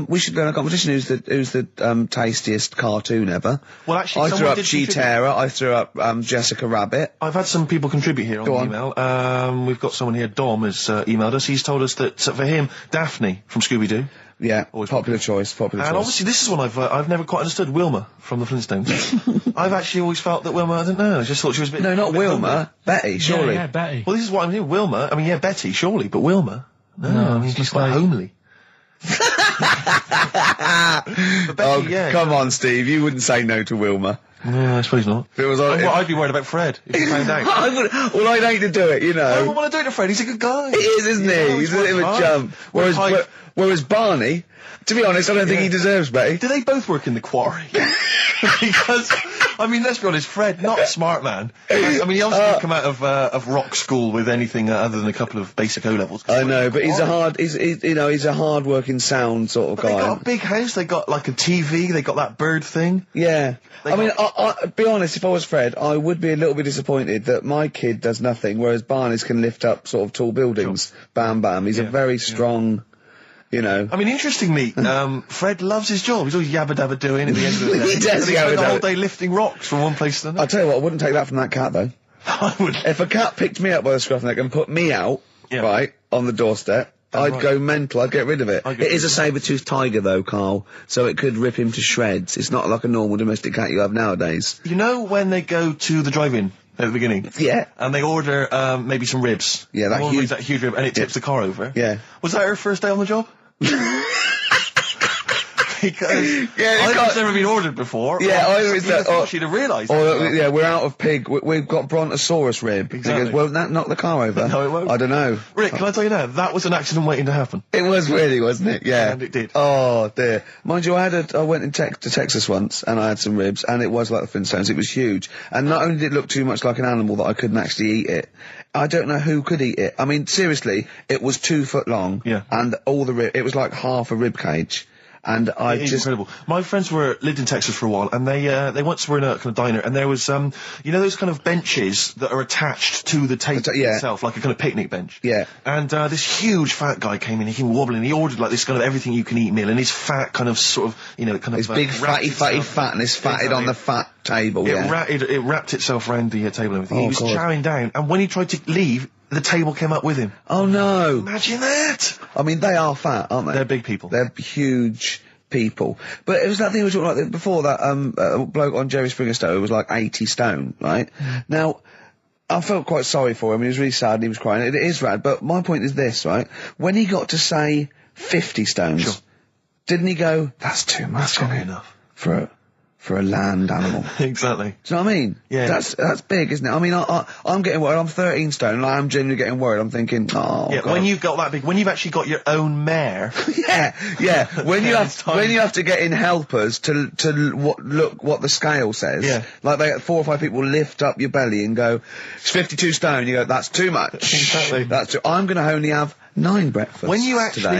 we should run a competition. Who's the tastiest cartoon ever? Well, actually, I threw up someone did Cheetara. I threw up Jessica Rabbit. I've had some people contribute here on the email. We've got someone here, Dom, has emailed us. He's told us that for him, Daphne from Scooby-Doo. Yeah, popular choice. And obviously this is one I've never quite understood. Wilma from the Flintstones. I've actually always felt that Wilma, I don't know, I just thought she was a bit... No, not Wilma. Homely. Betty, surely. Yeah, Betty. Well, this is what I'm saying. Wilma, I mean, yeah, Betty, surely, but Wilma? No, I mean, she's quite homely. But Betty, yeah. Come on, Steve, you wouldn't say no to Wilma. No, I suppose not. If it was I'd be worried about Fred, if he found out. I'd hate to do it, you know. I don't want to do it to Fred, he's a good guy. He is, isn't he? He's a bit of a chump. Whereas Barney, to be honest, I don't think he deserves Betty. Do they both work in the quarry? Because, I mean, let's be honest, Fred, not a smart man. I mean, he obviously didn't come out of rock school with anything other than a couple of basic O-levels. I know, but he's a hard-working, sound sort of guy. They got a big house, they got like a TV, they got that bird thing. Yeah. I be honest, if I was Fred, I would be a little bit disappointed that my kid does nothing, whereas Barney's can lift up sort of tall buildings. Sure. Bam, bam. He's a very strong... You know. I mean, interestingly, Fred loves his job. He's always yabba-dabba doing at the end of the day. He does yabba-dabba. The whole day lifting rocks from one place to another. I'll tell you what, I wouldn't take that from that cat, though. I would. If a cat picked me up by the scruff neck and put me out, right, on the doorstep, I'd go mental. I'd get rid of it. It is a saber-toothed tiger, though, Carl, so it could rip him to shreds. It's not like a normal domestic cat you have nowadays. You know when they go to the drive-in at the beginning? Yeah. And they order, maybe some ribs. Yeah, that huge rib, and it tips the car over. Yeah. Was that her first day on the job? Because I've never been ordered before. Yeah, either it's that, she'd have realised. Yeah, we're out of pig. We've got Brontosaurus rib. Exactly. He goes, well, that knock the car over. No, it won't. I don't know. Rick, can I tell you now? That was an accident waiting to happen. It was really, wasn't it? Yeah. And it did. Oh dear. Mind you, I went to Texas once, and I had some ribs, and it was like the Flintstones. It was huge, and not only did it look too much like an animal that I couldn't actually eat it. I don't know who could eat it. I mean, seriously, it was 2 foot long. Yeah. And all the it was like half a rib cage. And it's incredible. My friends lived in Texas for a while, and they once were in a kind of diner, and there was you know those kind of benches that are attached to the table itself, like a kind of picnic bench. Yeah. And this huge fat guy came in, he came wobbling, he ordered like this kind of everything you can eat meal, and his fat kind of sort of, you know, kind of his big fatty fatness fatted on the fat table. It wrapped itself around the table and everything. He was chowing down, and when he tried to leave, the table came up with him. Oh no! Imagine that! I mean, they are fat, aren't they? They're big people. They're huge people. But it was that thing we were talking about before, that bloke on Jerry Springer Show was like 80 stone, right? Now, I felt quite sorry for him. He was really sad and he was crying. It is rad, but my point is this, right? When he got to say 50 stones, didn't he go, that's too much, that's not enough. For a land animal. Exactly. Do you know what I mean? Yeah. That's big, isn't it? I mean, I'm getting worried. I'm 13 stone, and I'm genuinely getting worried. I'm thinking, oh, yeah, God. When you've got that big, when you've actually got your own mare. yeah. When you have to get in helpers to look what the scale says. Yeah. Like 4 or 5 people lift up your belly and go, it's 52 stone. You go, that's too much. Exactly. I'm going to only have 9 breakfasts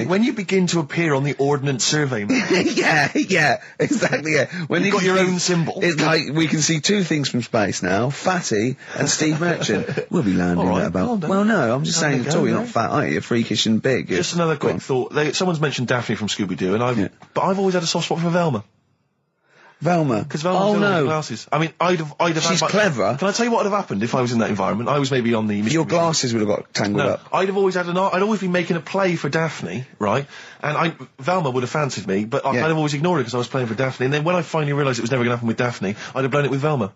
when you begin to appear on the Ordnance Survey map. yeah, exactly, yeah. When you've got your own symbol. It's like, we can see 2 things from space now, Fatty and Steve Merchant. We'll be landing at about... Well, no, I'm just saying at all, you're not fat, are you? You're freakish and big. Just another quick thought. Someone's mentioned Daphne from Scooby-Doo, but I've always had a soft spot for Velma. Velma? Because Velma's with glasses. I mean, I'd have She's clever. Can I tell you what would have happened if I was in that environment? I was maybe on the... Your glasses would have got tangled up. I'd have always had I'd always been making a play for Daphne, right? And Velma would have fancied me, but I'd have always ignored it because I was playing for Daphne. And then when I finally realised it was never going to happen with Daphne, I'd have blown it with Velma.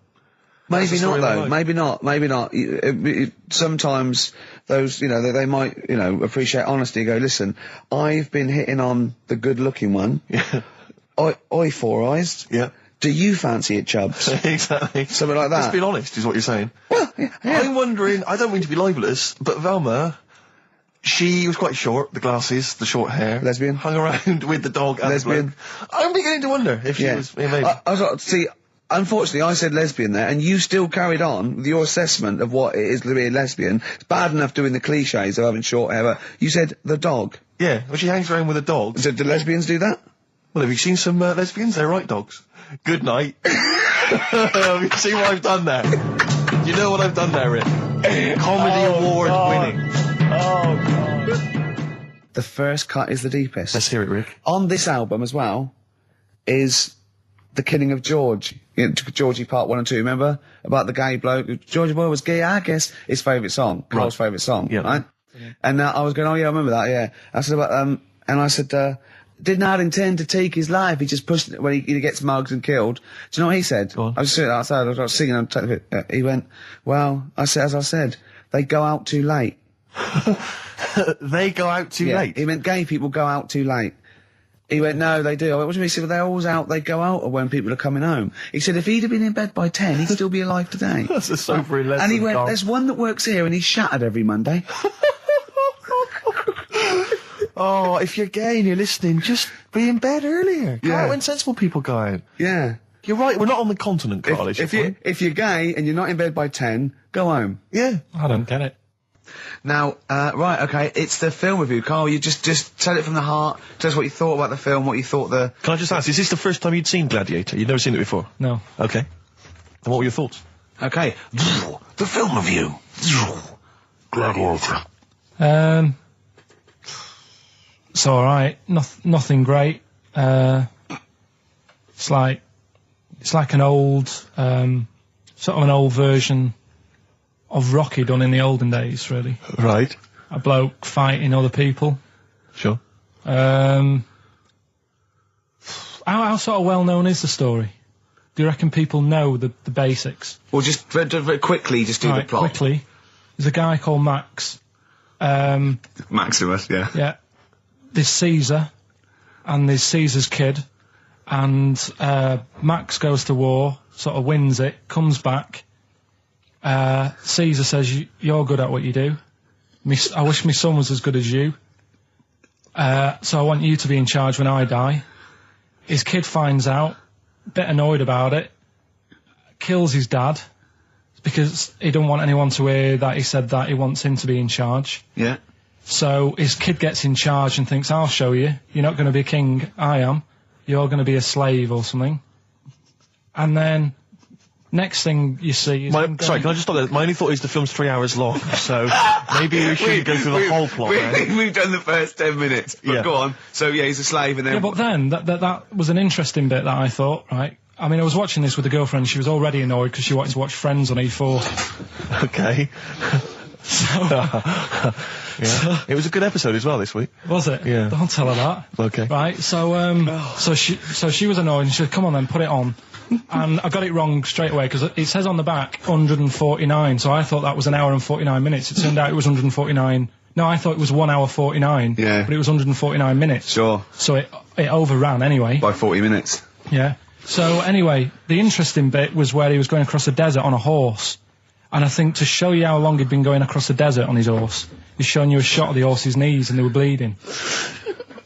Maybe not, though. Maybe not. Sometimes those, you know, they might, you know, appreciate honesty and go, listen, I've been hitting on the good-looking one. Yeah. Oi, Four Eyes. Yeah. Do you fancy it, Chubbs? Exactly. Something like that. Let's be honest, is what you're saying. Well, yeah. I'm wondering, I don't mean to be libelous, but Velma, she was quite short, the glasses, the short hair. Lesbian. Hung around with the dog and lesbian. The bloke. I'm beginning to wonder if she was... Yeah, maybe. I was like, see... Unfortunately, I said lesbian there, and you still carried on with your assessment of what it is to be a lesbian. It's bad enough doing the cliches of having short hair, but you said the dog. Yeah, well, she hangs around with a dog. So do lesbians do that? Well, have you seen some lesbians? They're right dogs. Good night. Have you seen what I've done there? You know what I've done there, Rick? Comedy award winning. Oh, God. the first cut is the deepest. Let's hear it, Rick. On this album as well is The Killing of George. Georgie Part 1 and 2, remember? About the gay bloke. Georgie Boy was gay, I guess. His favourite song. Carl's favourite song, right? Yeah. And I was going, oh yeah, I remember that, yeah. I said about, and I said, did not intend to take his life. He just pushed it when he gets mugged and killed. Do you know what he said? I was sitting outside, I was singing, he went, well, as I said, they go out too late. They go out too late? He meant gay people go out too late. He went, no, they do. I went, what do you mean? He said, well, they're always out, they go out when people are coming home. He said, if he'd have been in bed by 10, he'd still be alive today. That's a sobering lesson. And he went, there's one that works here and he's shattered every Monday. Oh, if you're gay and you're listening, just be in bed earlier. Go out when sensible people go out. Yeah. You're right, we're not on the continent, Carl, if you're gay and you're not in bed by 10, go home. Yeah. I don't get it. Now, right, okay, it's the film review. Carl, you just tell it from the heart. Tell us what you thought about the film, what you thought the... Can I just ask, is this the first time you'd seen Gladiator? You'd never seen it before? No. Okay. And what were your thoughts? Okay. The film review. Gladiator. It's alright. Nothing great. It's like an old, sort of an old version of Rocky done in the olden days, really. Right. A bloke fighting other people. Sure. How sort of well known is the story? Do you reckon people know the basics? Well, just very quickly, just do the plot. Quickly. There's a guy called Max. Maximus, yeah. Yeah. There's Caesar, and there's Caesar's kid, and Max goes to war, sort of wins it, comes back. Caesar says, you're good at what you do. I wish my son was as good as you. So I want you to be in charge when I die. His kid finds out, a bit annoyed about it, kills his dad, because he don't want anyone to hear that he said that he wants him to be in charge. Yeah. So his kid gets in charge and thinks, I'll show you. You're not going to be king, I am. You're going to be a slave or something. And then... next thing you see is... Sorry, can I just stop there? My only thought is the film's 3 hours long, so maybe we shouldn't go through the whole plot. We've done the first 10 minutes, but go on. So, yeah, he's a slave and then... Yeah, but then, that was an interesting bit that I thought, right? I mean, I was watching this with a girlfriend, she was already annoyed because she wanted to watch Friends on E4. Okay. Yeah. It was a good episode as well this week. Was it? Yeah. Don't tell her that. Okay. Right, so she was annoyed and she said, come on then, put it on. And I got it wrong straight away, because it says on the back 149, so I thought that was an hour and 49 minutes. It turned out it was 149. No, I thought it was 1 hour 49. Yeah. But it was 149 minutes. Sure. So it overran anyway. By 40 minutes. Yeah. So anyway, the interesting bit was where he was going across the desert on a horse. And I think to show you how long he'd been going across the desert on his horse, he's showing you a shot of the horse's knees and they were bleeding.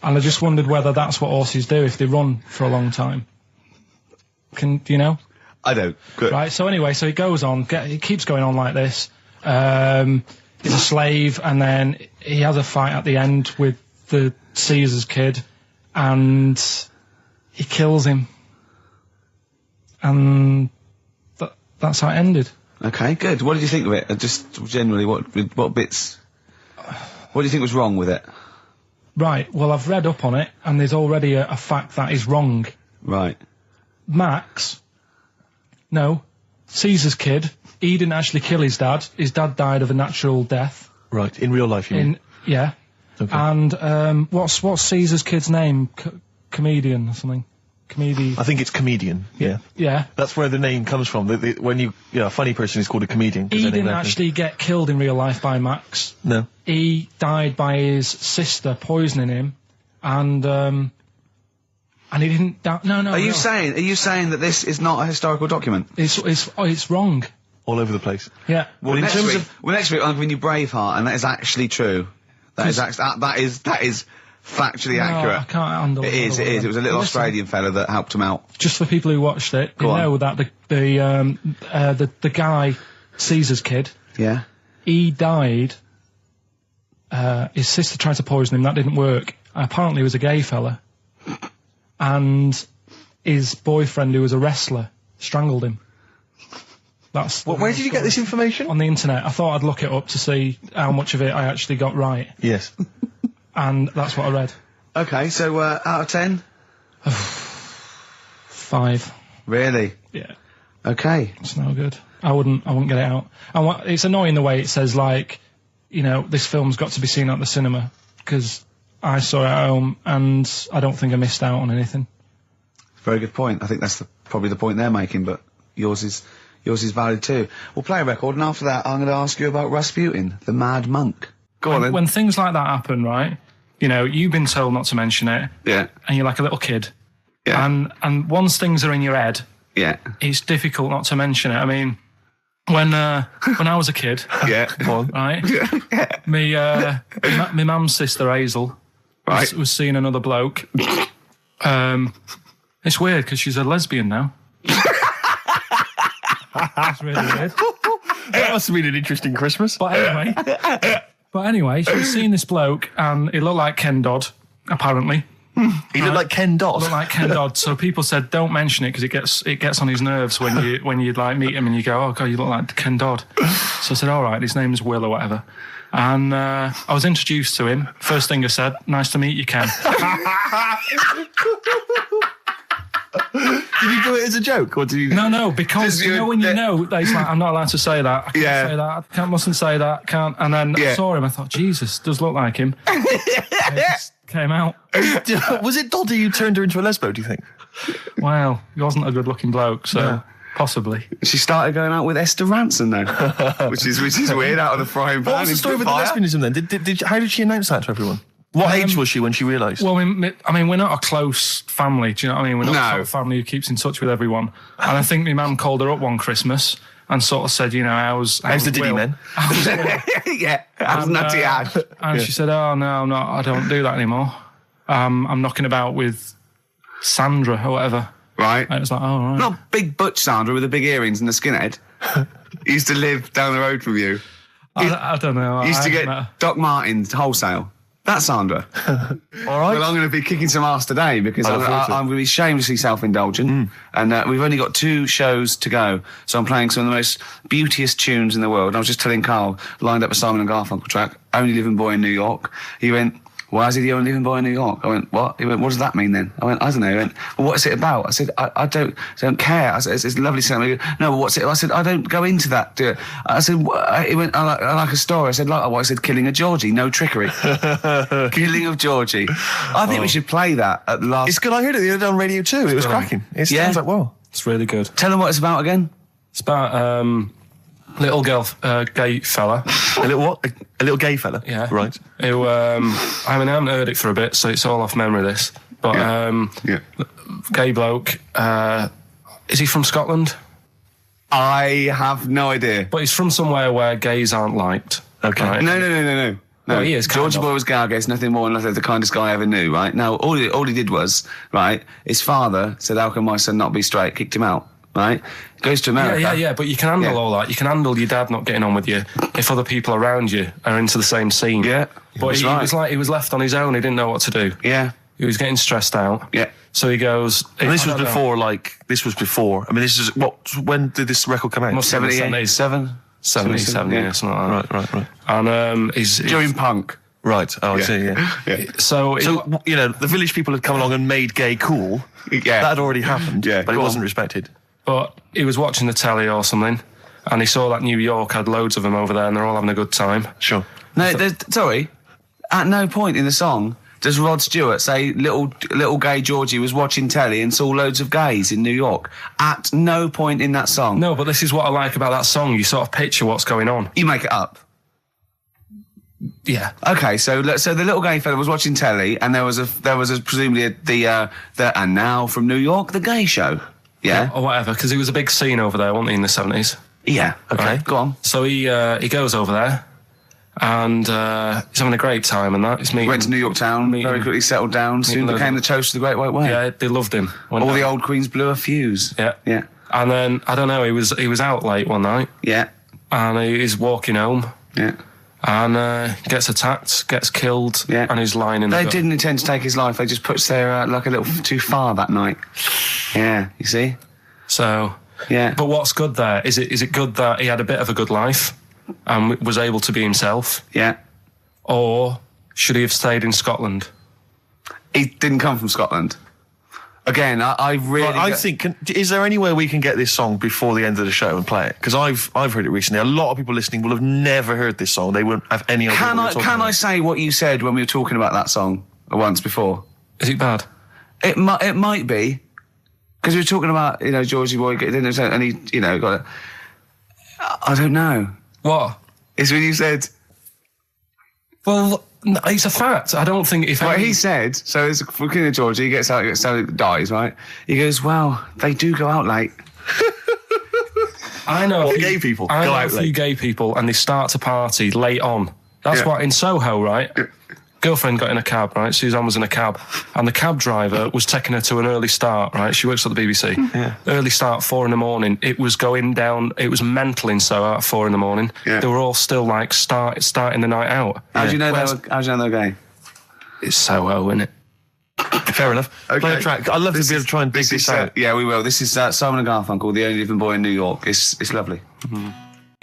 And I just wondered whether that's what horses do if they run for a long time. Do you know? I don't. Good. Right, so anyway, so he goes on, he keeps going on like this. He's a slave, and then he has a fight at the end with the Caesar's kid, and he kills him. And that's how it ended. Okay, good. What did you think of it? Just generally, what bits... what do you think was wrong with it? Right, well, I've read up on it, and there's already a fact that is wrong. Right. Caesar's kid, he didn't actually kill his dad. His dad died of a natural death. Right, in real life, you mean? Yeah. Okay. And, what's Caesar's kid's name? Comedian or something? I think it's comedian, yeah. Yeah. That's where the name comes from. When a funny person is called a comedian. He didn't actually get killed in real life by Max. No. He died by his sister poisoning him, and he didn't die. No. Are you saying that this is not a historical document? It's wrong. All over the place. Yeah. Well, next week I'm giving you Braveheart, and that is actually true. That is factually accurate. I can't handle it. It is. It was a little Australian fella that helped him out. Just for people who watched it, you know that the guy, Caesar's kid. Yeah. He died. His sister tried to poison him. That didn't work. Apparently, he was a gay fella, and his boyfriend, who was a wrestler, strangled him. Where did you get this information? On the internet. I thought I'd look it up to see how much of it I actually got right. Yes. and that's what I read. Okay, so out of 10? 5. Really? Yeah. Okay. It's no good. I wouldn't get it out. And it's annoying the way it says, like, you know, this film's got to be seen at the cinema, because I saw it at home and I don't think I missed out on anything. Very good point. I think that's probably the point they're making, but yours is valid too. We'll play a record, and after that I'm going to ask you about Rasputin, the Mad Monk. Go on then. When things like that happen, right, you know, you've been told not to mention it. Yeah. And you're like a little kid. Yeah. And once things are in your head, Yeah. it's difficult not to mention it. I mean, when I was a kid, Yeah. Go on. right, me mum's sister Hazel was seeing another bloke. It's weird because she's a lesbian now. That's really weird. That must have been an interesting Christmas. But anyway, she was seeing this bloke, and he looked like Ken Dodd, apparently. He looked like Ken Dodd. Looked like Ken Dodd. So people said, don't mention it because it gets on his nerves when you like meet him and you go, oh god, you look like Ken Dodd. So I said, all right, his name's Will or whatever. And I was introduced to him. First thing I said, nice to meet you, Ken. Did you do it as a joke, or did you? No, because you know when you know that it's like, I'm not allowed to say that. I can't say that. I mustn't say that. Can't. And then I saw him. I thought, Jesus, does look like him. It just came out. Was it Doddy who turned her into a lesbo? Do you think? Well, he wasn't a good-looking bloke, so possibly. She started going out with Esther Ranson though, which is weird, out of the frying pan. What was the story with the lesbianism then? How did she announce that to everyone? What age was she when she realised? Well, I mean, we're not a close family, do you know what I mean? We're not a sort of family who keeps in touch with everyone. And I think my mum called her up one Christmas and sort of said, you know, how's the Diddy men? Yeah, how's Nutty Ash? And she said, oh, no, I don't do that anymore. I'm knocking about with Sandra or whatever. Right. And it was like, oh, right. Not big butch Sandra with the big earrings and the skinhead. He used to live down the road from you. I don't know. He used to get Doc Martens wholesale. That's Sandra. All right. Well, I'm going to be kicking some ass today because I'm going to be shamelessly self-indulgent. And we've only got 2 shows to go. So I'm playing some of the most beauteous tunes in the world. And I was just telling Carl, lined up a Simon & Garfunkel track, Only Living Boy in New York. He went, why is he the only living boy in New York? I went, what? He went, what does that mean then? I went, I don't know. He went, well, what's it about? I said, I don't care. I said, it's a lovely song. He went, no, but what's it? I said, I don't go into that. I said, he went, I like a story. I said, like what? I said, killing of Georgie, no trickery. Killing of Georgie. I think we should play that at the last. It's good. I heard it the other day on Radio 2. It was cracking. It sounds like, well. It's really good. Tell them what it's about again. It's about little gay fella. A little what? A little gay fella? Yeah. Right. Who, I haven't heard it for a bit, so it's all off memory, this. But, gay bloke, is he from Scotland? I have no idea. But he's from somewhere where gays aren't liked. Okay. Right? No. Well, he is. Georgie Boy was gay, I guess, nothing more than the kindest guy I ever knew, right? Now, all he did was, right, his father said, how can my son not be straight? Kicked him out. Right? Goes to America. Yeah, but you can handle all that. You can handle your dad not getting on with you if other people around you are into the same scene. Yeah. But he was like, he was left on his own. He didn't know what to do. Yeah. He was getting stressed out. Yeah. So he goes... And this was before. I mean, this is... when did this record come out? 77? 77, yeah, something like that. Right. And he's... During punk. Right. Oh, I see, yeah. So you know, the village people had come along and made gay cool. Yeah. That had already happened, Yeah, but it wasn't respected. But he was watching the telly or something, and he saw that New York had loads of them over there, and they're all having a good time. Sure. No, sorry. At no point in the song does Rod Stewart say little gay Georgie was watching telly and saw loads of gays in New York. At no point in that song. No, but this is what I like about that song. You sort of picture what's going on. You make it up. Yeah. Okay, so the little gay fella was watching telly, and there was presumably the and now from New York, the gay show. Yeah. Or whatever, because it was a big scene over there, wasn't he, in the 70s? Yeah. Okay. Right. Go on. So he goes over there, and he's having a great time and that. He's meeting... Went to New York town, very quickly settled down, soon became the toast of the Great White Way. Yeah, they loved him. All the old queens blew a fuse. Yeah. Yeah. And then, I don't know, he was out late one night. Yeah. And he's walking home. Yeah. And gets attacked, gets killed, and he's lying in the... They didn't intend to take his life, they just pushed their luck a little too far that night. Yeah, you see? So... Yeah. But what's good there? Is it good that he had a bit of a good life and was able to be himself? Yeah. Or should he have stayed in Scotland? He didn't come from Scotland. Again, I really... Right, I think, is there any way we can get this song before the end of the show and play it? Because I've heard it recently. A lot of people listening will have never heard this song. They wouldn't have any idea what we're talking Can about. I say what you said when we were talking about that song once before? Is it bad? It might be. Because we were talking about, Georgie Boy, and he, got it. I don't know. What? It's when you said... Well, no, it's a fact. I don't think if... Right, he said, so it's fucking Georgie, he gets out, dies, right? He goes, well, they do go out late. I know. Gay people I go know out a few late. gay people, and they start to party late on. That's why in Soho, right? Girlfriend got in a cab, right? Suzanne was in a cab, and the cab driver was taking her to an early start, right? She works at the BBC. Yeah. Early start, 4 a.m. It was going down. It was mental in Soho at 4 a.m. Yeah. They were all still like starting the night out. How do you know Whereas- how do you know they're gay? It's Soho, isn't it? Fair enough. Okay. Play a track. I'd love to be able to try and dig this out. Yeah, we will. This is Simon and Garfunkel, The Only Living Boy in New York. It's lovely.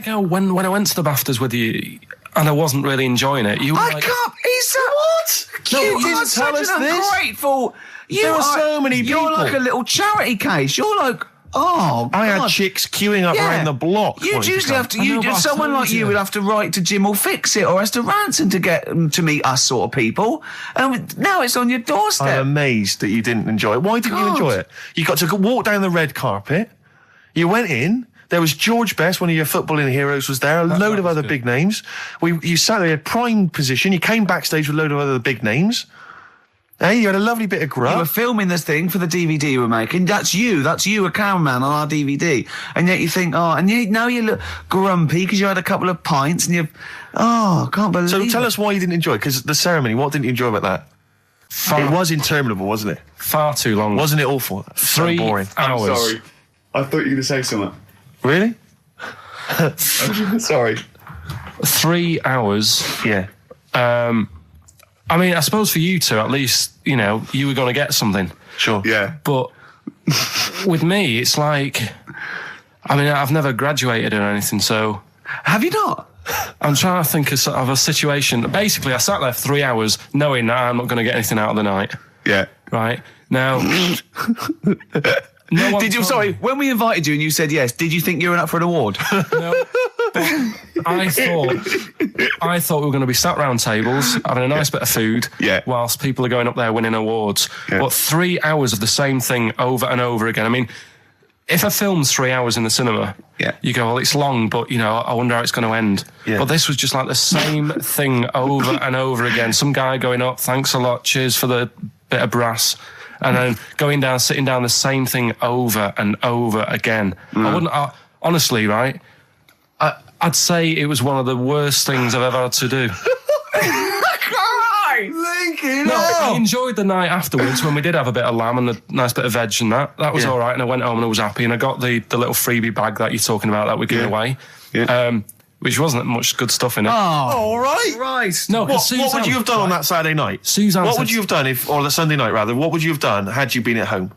When I went to the BAFTAs with you, and I wasn't really enjoying it, you were I like... can't. He's what? No, You you are didn't tell such us an this. ungrateful. There are so many You're people. like a little charity case. You're like, oh, I had God. chicks queuing up Yeah. around the block. You'd wanting usually come. have to. I know, but I Someone told like you you. would have to write to Jim or Fix It or Esther Ranson to get them to meet us sort of people. And now it's on your doorstep. I'm amazed that you didn't enjoy it. Why didn't you God. enjoy it? You got to walk down the red carpet. You went in. There was George Best, one of your footballing heroes, was there. A load of other big names. You sat there in prime position. You came backstage with a load of other big names. Hey, you had a lovely bit of You were grub. filming this thing for the DVD you were making. That's you, a cameraman on our DVD. And yet you think, now you look grumpy because you had a couple of pints and I can't believe So it. tell us why you didn't enjoy it, because the ceremony, what didn't you enjoy about that? It was interminable, wasn't it? Far too long. Wasn't it awful? 3 So boring. hours. I thought you were going to say something. Really? Sorry. 3 hours. Yeah. I mean, I suppose for you two, at least, you were going to get something. Sure. Yeah. But with me, it's like, I mean, I've never graduated or anything, so Have you not? I'm trying to think of a situation. Basically, I sat there for 3 hours knowing that I'm not going to get anything out of the night. Yeah. Right? Now... No one Did you? told Sorry, me. when we invited you and you said yes, did you think you were up for an award? No, but I thought we were going to be sat round tables having a nice bit of food, Yeah. whilst people are going up there winning awards. Yeah. But 3 hours of the same thing over and over again. I mean, if a film's 3 hours in the cinema, Yeah. you go, well, it's long, but I wonder how it's going to end. Yeah. But this was just like the same thing over and over again. Some guy going up, thanks a lot, cheers for the bit of brass. And then going down, sitting down, the same thing over and over again. Honestly, right? I'd say it was one of the worst things I've ever had to do. No, I enjoyed the night afterwards when we did have a bit of lamb and a nice bit of veg and that. That was Yeah. all right, and I went home and I was happy. And I got the little freebie bag that you're talking about that we're giving away, which wasn't much good stuff in it. Oh, All right. right. No, What 'cause would you have done on right? that Saturday night? Suzanne What said- would you have done or the Sunday night rather? What would you have done had you been at home?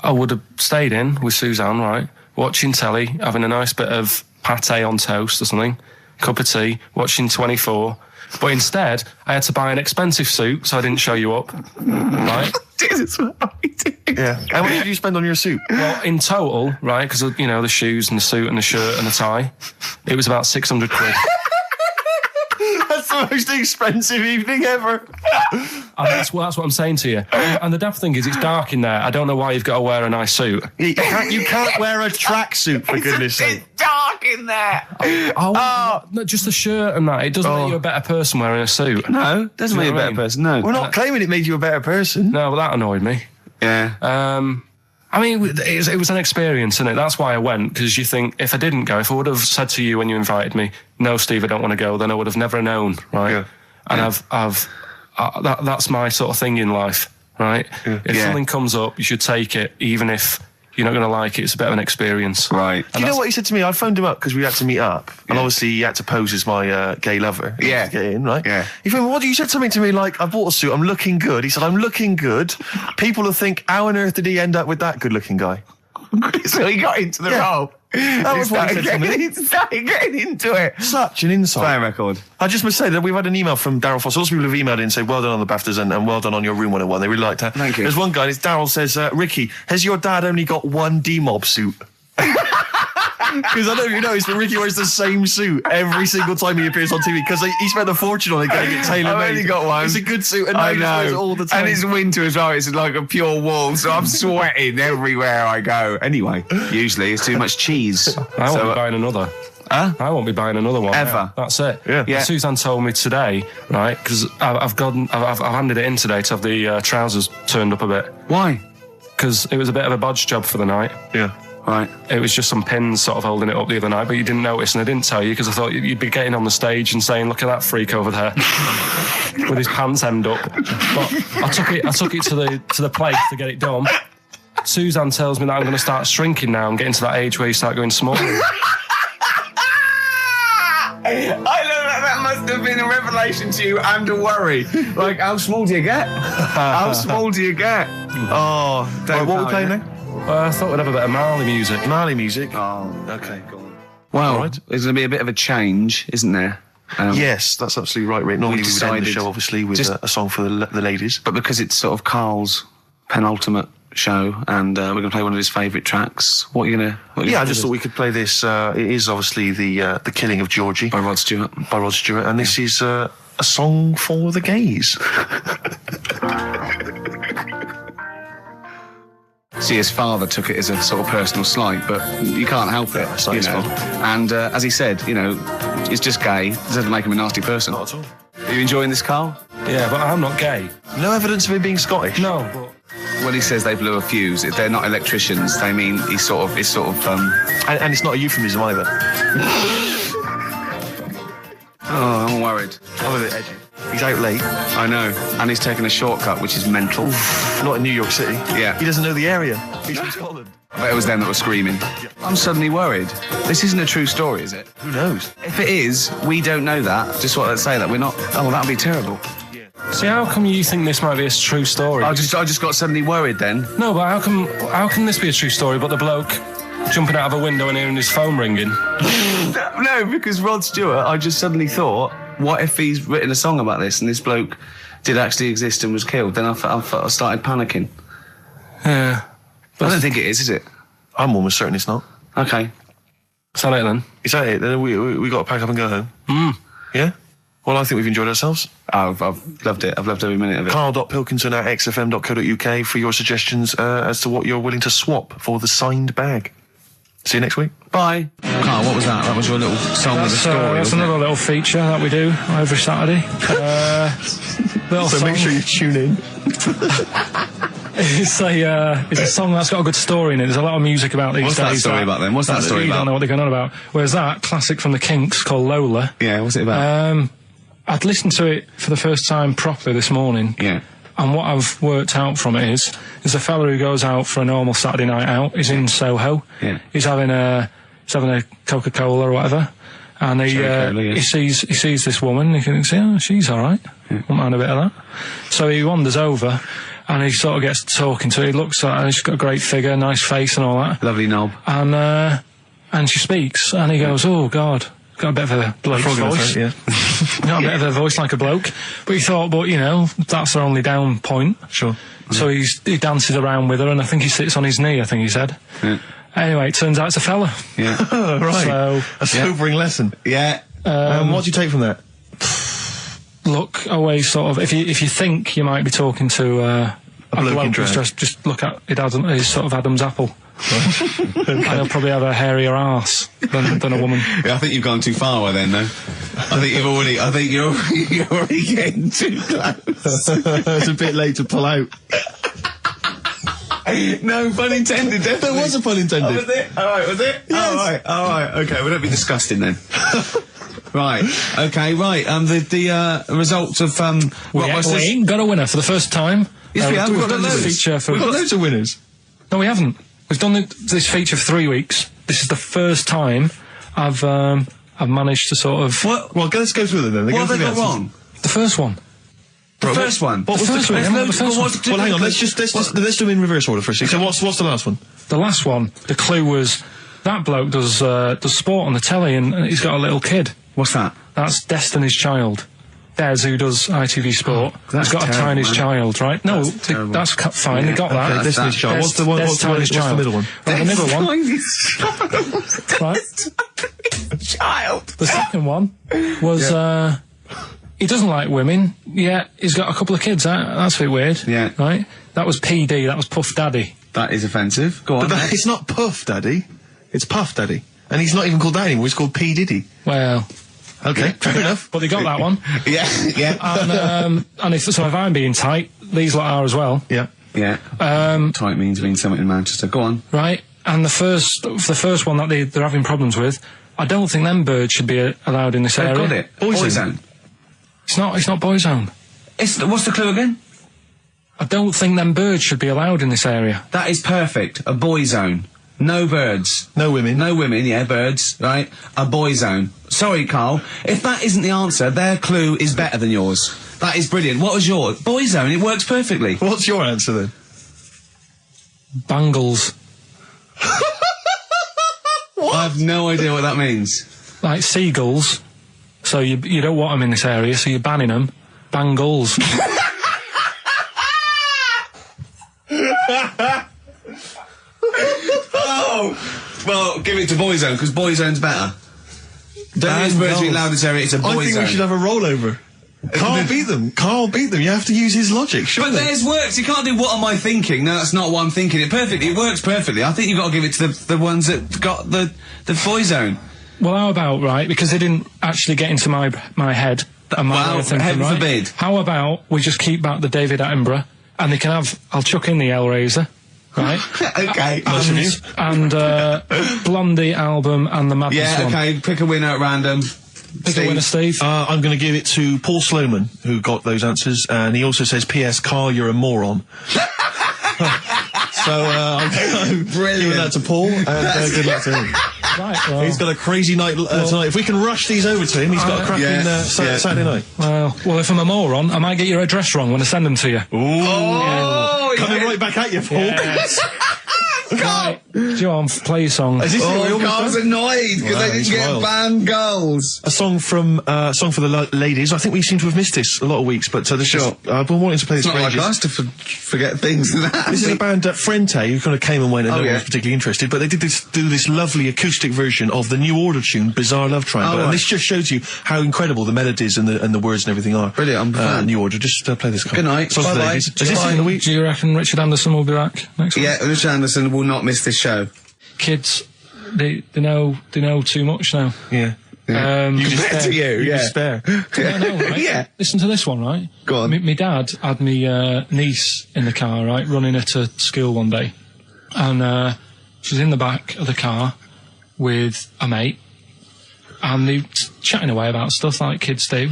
I would have stayed in with Suzanne, right, watching telly, having a nice bit of pate on toast or something, cup of tea, watching 24. But instead, I had to buy an expensive suit, so I didn't show you up, right? Jesus, what are we doing? Yeah. How much did you spend on your suit? Well, in total, right, because, the shoes and the suit and the shirt and the tie, it was about 600 quid. That's the most expensive evening ever. And that's what I'm saying to you. And the daft thing is, it's dark in there. I don't know why you've got to wear a nice suit. You can't wear a tracksuit, for goodness sake. It's dark in there. No, just the shirt and that. It doesn't make you a better person wearing a suit. No, doesn't Do make you you a know what I better mean? person. No. We're not claiming it made you a better person. No, but that annoyed me. Yeah. I mean, it was an experience, innit? That's why I went, because you think, if I didn't go, if I would have said to you when you invited me, no, Steve, I don't want to go, then I would have never known, right? Yeah. And that's my sort of thing in life, right? If Yeah. something comes up, you should take it, even if you're not going to like it. It's a bit of an experience. Right. Do you know what he said to me? I phoned him up because we had to meet up, and obviously he had to pose as my gay lover. Yeah. To get in, right? Yeah. He phoned me, what? You said something to me like, I bought a suit, I'm looking good. He said, I'm looking good. People will think, how on earth did he end up with that good-looking guy? So he got into the role. That was what he said to me. He started getting into it. Such an insight. Play a record. I just must say that we've had an email from Daryl Foster. Lots of people have emailed in and say, well done on the BAFTAs and well done on your Room 101. They really liked that. Thank you. There's one guy, Daryl says, Ricky, has your dad only got one D-Mob suit? Because I don't know if you noticed, but Ricky wears the same suit every single time he appears on TV because he spent a fortune on it getting it tailor-made. I've only got one. It's a good suit and I wears it all the time. And it's winter as well. It's like a pure wool, so I'm sweating everywhere I go. Anyway, usually it's too much cheese. I won't be buying another. Huh? I won't be buying another one. Ever. That's it. Yeah. Suzanne told me today, right, because I've handed it in today to have the trousers turned up a bit. Why? Because it was a bit of a bodge job for the night. Yeah. Right. It was just some pins sort of holding it up the other night, but you didn't notice, and I didn't tell you because I thought you'd be getting on the stage and saying, "Look at that freak over there with his pants hemmed up." But I took it to the place to get it done. Suzanne tells me that I'm going to start shrinking now and getting to that age where you start going small. I know that must have been a revelation to you and a worry. Like, how small do you get? How small do you get? Oh, Don't what are we know, playing yeah. now? I thought we'd have a bit of Marley music. Marley music. Oh. Okay, go on. Well, Right. there's going to be a bit of a change, isn't there? Yes, that's absolutely right, Rick. Normally we would end the decided show, obviously, with just- a song for the ladies. But because it's sort of Carl's penultimate show, and we're going to play one of his favourite tracks, what are you going to... Yeah, I just thought we could play this. It is obviously the Killing of Georgie By Rod Stewart. by Rod Stewart, and this is a song for the gays. See, his father took it as a sort of personal slight, but you can't help it, It's not you his know. fault. And as he said, you know, it's just gay. It doesn't make him a nasty person. Not at all. Are you enjoying this, Carl? Yeah, but I'm not gay. No evidence of him being Scottish. No, but When he says they blew a fuse, if they're not electricians, they mean it's sort of And it's not a euphemism either. oh, I'm worried. I'm a bit edgy. He's out late. I know. And he's taken a shortcut, which is mental. Not in New York City. Yeah. He doesn't know the area. He's from Scotland. But it was them that were screaming. I'm suddenly worried. This isn't a true story, is it? Who knows? If it is, we don't know that. Just what let's say that we're not. Oh, that'd be terrible. see, how come you think this might be a true story? I just got suddenly worried then. No, but how can this be a true story? But the bloke jumping out of a window and hearing his phone ringing. No, because Rod Stewart, I just suddenly thought, what if he's written a song about this and this bloke did actually exist and was killed? Then I started panicking. Yeah. I don't think it is it? I'm almost certain it's not. Okay. Is that it then? Is that it? Then we got to pack up and go home. Yeah? Well, I think we've enjoyed ourselves. I've loved it. I've loved every minute of it. Karl.Pilkington at xfm.co.uk for your suggestions as to what you're willing to swap for the signed bag. See you next week. Bye. Carl, what was that? That was your little song with a story, That's wasn't another little feature that we do every Saturday. Little So song. make sure you tune in. It's a song that's got a good story in it. There's a lot of music about these What's days. that story about then? What's that story You about? don't know what they're going on about. Whereas that classic from the Kinks called Lola. Yeah, what's it about? I'd listened to it for the first time properly this morning. Yeah. And what I've worked out from it is a fella who goes out for a normal Saturday night out. He's in Soho. Yeah. He's having a Coca-Cola or whatever. And Cherry-Cola, yeah. he sees this woman. He thinks, oh, she's all right. Won't mind a bit of that. So he wanders over, and he sort of gets talking to her. He looks at her. She's got a great figure, nice face, and all that. Lovely knob. And she speaks, and he goes, "Oh God." Got a bit of a bloke voice. Yeah. Got a bit of a voice like a bloke. But he thought, that's her only down point. Sure. So he dances around with her, and I think he sits on his knee, I think he said. Yeah. Anyway, it turns out it's a fella. Yeah. Right. So, A sobering lesson. Yeah. What do you take from that? look always sort of, if you think you might be talking to a bloke in bloke, drag. just look at his sort of Adam's apple. And he'll probably have a hairier arse than a woman. Yeah, I think you've gone too far then, though. I think you're already getting too close. It's a bit late to pull out. No, pun intended, definitely. There was a pun intended. Oh, was it? Alright, was it? Yes. Alright, okay, we don't be disgusting then. Right, okay, right, the results of, We ain't got a winner for the first time. Yes, we have. We've got done this loads. feature for... We've got loads of winners. No, we haven't. We've done this feature for 3 weeks. This is the first time I've managed to sort of... What? Well, let's go through them then. What have they got wrong? The first one. The first one. What was the clue? Remember the first one? Well, hang on. Let's do them in reverse order for a second. So what's the last one? The last one, the clue was that bloke does sport on the telly and he's got a little kid. What's that? That's Destiny's Child. Des, who does ITV Sport, that's has got a terrible, tiniest man. child, right? No, terrible. that's fine. They got that. Okay, Destiny's Child. What's the middle one? Right, the middle one. Right. Child. The second one was he doesn't like women. Yeah, he's got a couple of kids. That's a bit weird. Yeah. Right. That was PD. That was Puff Daddy. That is offensive. Go on. But it's not Puff Daddy. It's Puff Daddy. And he's not even called that anymore. He's called P. Diddy. Well. Okay, fair enough. But they got that one. yeah. And if I'm being tight, these lot are as well. Yeah. Yeah. Tight means something in Manchester. Go on. Right. And the first one that they're having problems with, I don't think them birds should be allowed in this area. Got it. Boyzone. It's not Boyzone. What's the clue again? I don't think them birds should be allowed in this area. That is perfect. A boy zone. No birds. No women. No women, yeah, birds, right? A boy zone. Sorry, Carl. If that isn't the answer, their clue is better than yours. That is brilliant. What was yours? Boy zone. It works perfectly. What's your answer then? Bangles. I have no idea what that means. Like seagulls. So you don't want them in this area, so you're banning them. Bangles. Oh! Well, give it to Boyzone, because Boyzone's better. Don't use birds being loud in this area, it's a I think Boyzone. we should have a rollover. Carl beat them. Carl beat them. You have to use his logic, surely. But theirs works. You can't do what am I thinking? No, that's not what I'm thinking. It perfectly. It works perfectly. I think you've got to give it to the ones that got the Boyzone. Well, how about, right, because they didn't actually get into my head. And my way of thinking, heaven right? forbid. How about we just keep back the David Attenborough, and they can have, I'll chuck in the Hellraiser, right? Okay. And Blondie album and the Madness Yeah, one. okay. Pick a winner at random. Pick a winner, Steve. I'm going to give it to Paul Sloman, who got those answers, and he also says, P.S. Carl, you're a moron. So, I'm giving that to Paul, and good luck to him. Right, well, He's got a crazy night tonight. If we can rush these over to him, he's got a cracking Saturday night. well, if I'm a moron, I might get your address wrong when I send them to you. Oh, Coming right back at you, Paul. Yes. Right, John, play your song. Is this what we almost Carl's done? annoyed because Wow, they didn't he's get wild. banned goals. A song for the ladies. I think we seem to have missed this a lot of weeks, but there's Sure. just, I've been wanting to play this It's for not like ages. us to forget things and that. This is a band, Frente, who kind of came and went and no one yeah. was particularly interested, but they did do this lovely acoustic version of the New Order tune, Bizarre Love Triangle, right. and this just shows you how incredible the melodies and the words and everything are. Brilliant, I'm a fan. New Order, just play this. Good night. Song for the Bye-bye. ladies. Is this Bye. in the week? Do you reckon Richard Anderson will be back next week? Yeah, Richard Anderson will not miss this show. Kids, they know too much now. Yeah. You Compared to you, yeah. Despair. I know, right? Yeah. Listen to this one, right? Go on. My dad had me niece in the car, right, running her to school one day, and she was in the back of the car with a mate, and they were chatting away about stuff like kids do.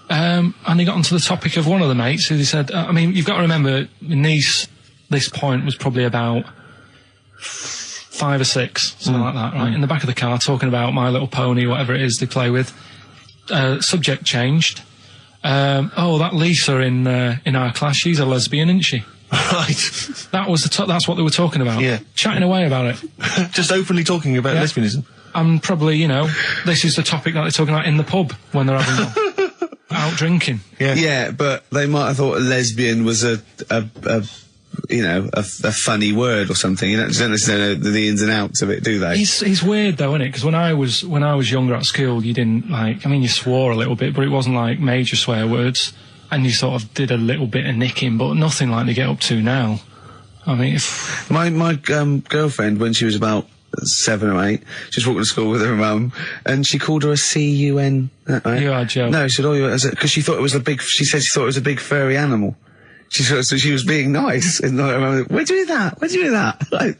And they got onto the topic of one of the mates who they said, I mean, you've got to remember, my niece, this point was probably about 5 or 6, something like that, right? In the back of the car, talking about My Little Pony, whatever it is they play with. Subject changed. That Lisa in our class, she's a lesbian, isn't she? Right. That was that's what they were talking about. Yeah. Chatting away about it. Just openly talking about Yeah. lesbianism. And probably, this is the topic that they're talking about in the pub when they're having out drinking. Yeah. Yeah, but they might have thought a lesbian was a funny word or something. You don't necessarily know the ins and outs of it, do they? It's weird though, isn't it? Because when I was younger at school, you didn't you swore a little bit, but it wasn't like major swear words, and you sort of did a little bit of nicking, but nothing like they get up to now. I mean, My girlfriend, when she was about 7 or 8, she was walking to school with her mum, and she called her a C-U-N. Right? You are joking. No, she said, because she thought it was she said she thought it was a big furry animal. So she was being nice, and I remember, where'd you hear that? Where'd you hear that? Like,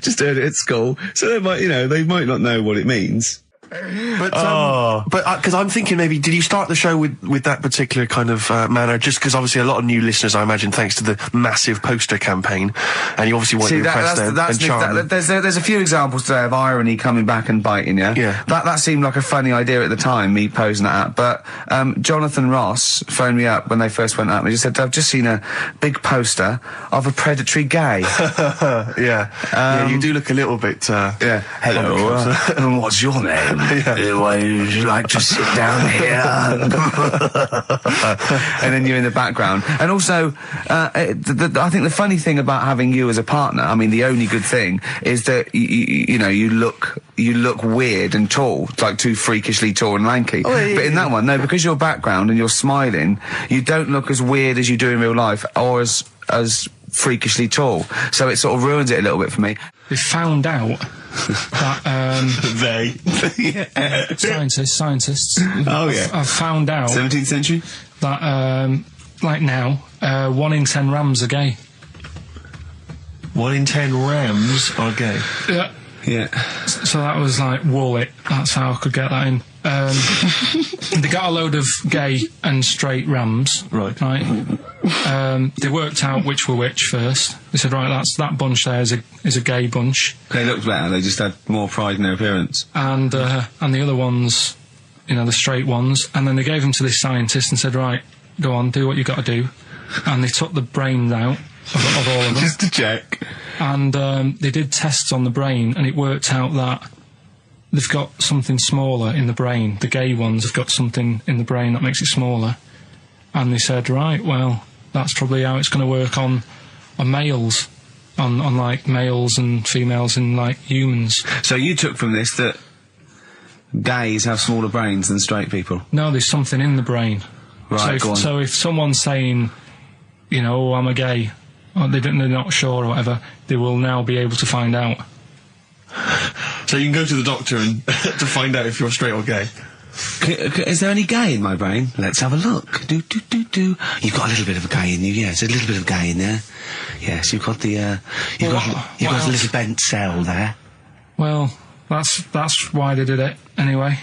just heard it at school. So they might not know what it means. But because I'm thinking maybe, did you start the show with that particular kind of manner? Just because obviously a lot of new listeners, I imagine, thanks to the massive poster campaign, and you obviously want to impress them and charm them. There's a few examples today of irony coming back and biting you. Yeah. That seemed like a funny idea at the time, me posing that up. But Jonathan Ross phoned me up when they first went up and he just said, I've just seen a big poster of a predatory gay. Yeah, you do look a little bit. Hello, and what's your name? Would you like to sit down here? And then you're in the background. And also, I think the funny thing about having you as a partner, I mean, the only good thing is that you know, you look weird and tall, like too freakishly tall and lanky. But in that one, no, because your background and you're smiling, you don't look as weird as you do in real life, or as freakishly tall. So it sort of ruins it a little bit for me. They found out that scientists. Oh yeah. I've found out 17th century that like now, 1 in 10 Rams are gay. 1 in 10 Rams are gay. Yeah. Yeah. So that was like wool it. That's how I could get that in. They got a load of gay and straight Rams. Right. They worked out which were which first. They said, right, that bunch there is a gay bunch. They looked better. They just had more pride in their appearance. And the other ones, you know, the straight ones. And then they gave them to this scientist and said, right, go on, do what you got to do. And they took the brains out of all of them. Just to check. And they did tests on the brain, and it worked out that they've got something smaller in the brain. The gay ones have got something in the brain that makes it smaller. And they said, right, well, that's probably how it's going to work on males, on like males and females and like humans. So you took from this that gays have smaller brains than straight people? No, there's something in the brain. Right, go on. So if someone's saying, you know, oh, I'm a gay, or they're not sure or whatever, they will now be able to find out. So you can go to the doctor and to find out if you're straight or gay. Is there any gay in my brain? Let's have a look. Do. You've got a little bit of a gay in you, yes. A little bit of gay in there. Yes, you've got the, you've got a little bent cell there. Well, that's why they did it, anyway.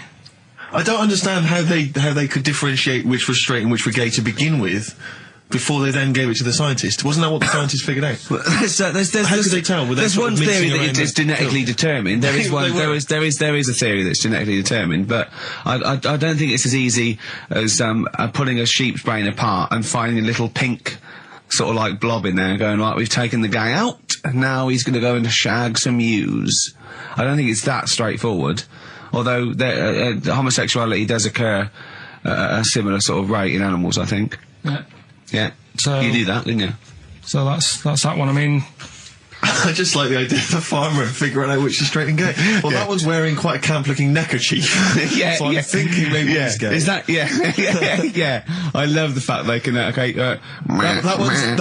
I don't understand how they could differentiate which was straight and which were gay to begin with, before they then gave it to the scientist. Wasn't that what the scientists figured out? How could they tell? There's one theory that it's genetically determined. There is one. There is a theory that's genetically determined, but I don't think it's as easy as pulling a sheep's brain apart and finding a little pink sort of like blob in there and going, right, we've taken the guy out and now he's going to go and shag some ewes. I don't think it's that straightforward. Although homosexuality does occur at a similar sort of rate in animals, I think. Yeah. Yeah. So you knew that, didn't you? So that's that one. I mean, I just like the idea of the farmer figuring out which is straight and gay. Well, that one's wearing quite a camp-looking neckerchief. Yeah, so I'm thinking maybe he's gay. Is that? Yeah. I love the fact they can. That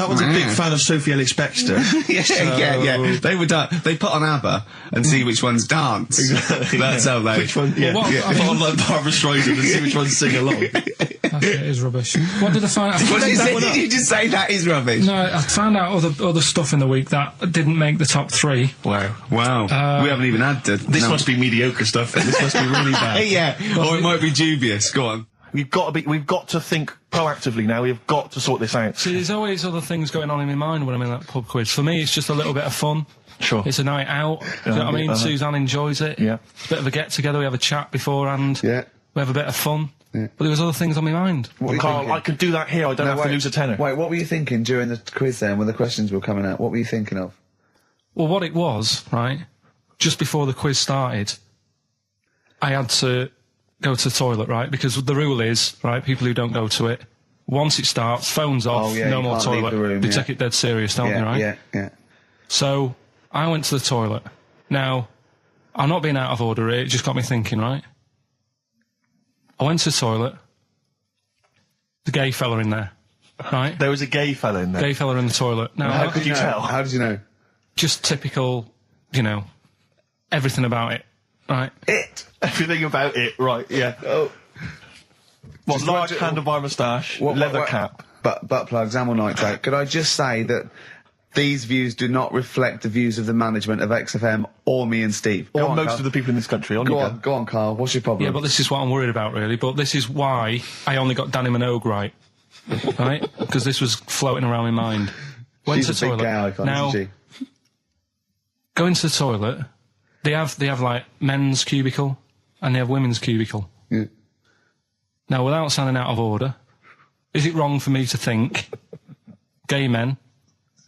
one's a big fan of Sophie Ellis-Bextor. Yeah. They would. They put on ABBA and see which ones dance. Exactly. That's how they. Which one? Yeah. Put on like Barbara Streisand and see which ones sing along. It is rubbish. What did I find out? Did you just say that is rubbish? No, I found out other stuff in the week that didn't make the top 3. Wow. We haven't even had to. This must be mediocre stuff. This must be really bad. Yeah, or it might be dubious. Go on. We've got to think proactively now. We've got to sort this out. See, there's always other things going on in my mind when I'm in that pub quiz. For me, it's just a little bit of fun. Sure. It's a night out. Do you know what I mean? Suzanne enjoys it. Yeah. Bit of a get together. We have a chat beforehand. Yeah. We have a bit of fun. Yeah. But there was other things on my mind. What Carl, I could do that here. I don't have to lose a tenner. Wait, what were you thinking during the quiz then, when the questions were coming out? What were you thinking of? Well, what it was, right, just before the quiz started, I had to go to the toilet, right, because the rule is, right, people who don't go to it, once it starts, phones off, no more toilet. They take it dead serious, don't they, right? Yeah. So, I went to the toilet. Now, I'm not being out of order here, it just got me thinking, right? I went to the toilet, the gay fella in there, right? There was a gay fella in there. Gay fella in the toilet. Now, how could you tell? How did you know? Just typical, you know, everything about it, right? Everything about it, right, yeah. Oh. What, large handlebar moustache, leather cap. Butt plugs, amyl nitrate. Could I just say that These views do not reflect the views of the management of XFM or me and Steve. Go Or on, most Carl. of the people in this country. Go on, Carl. What's your problem? Yeah, but this is what I'm worried about, really. But this is why I only got Danny Minogue right. Right? Because this was floating around my mind. Went She's to a the big toilet. gay icon, Now, isn't she? go into the toilet. They have like men's cubicle and they have women's cubicle. Yeah. Now, without sounding out of order, is it wrong for me to think gay men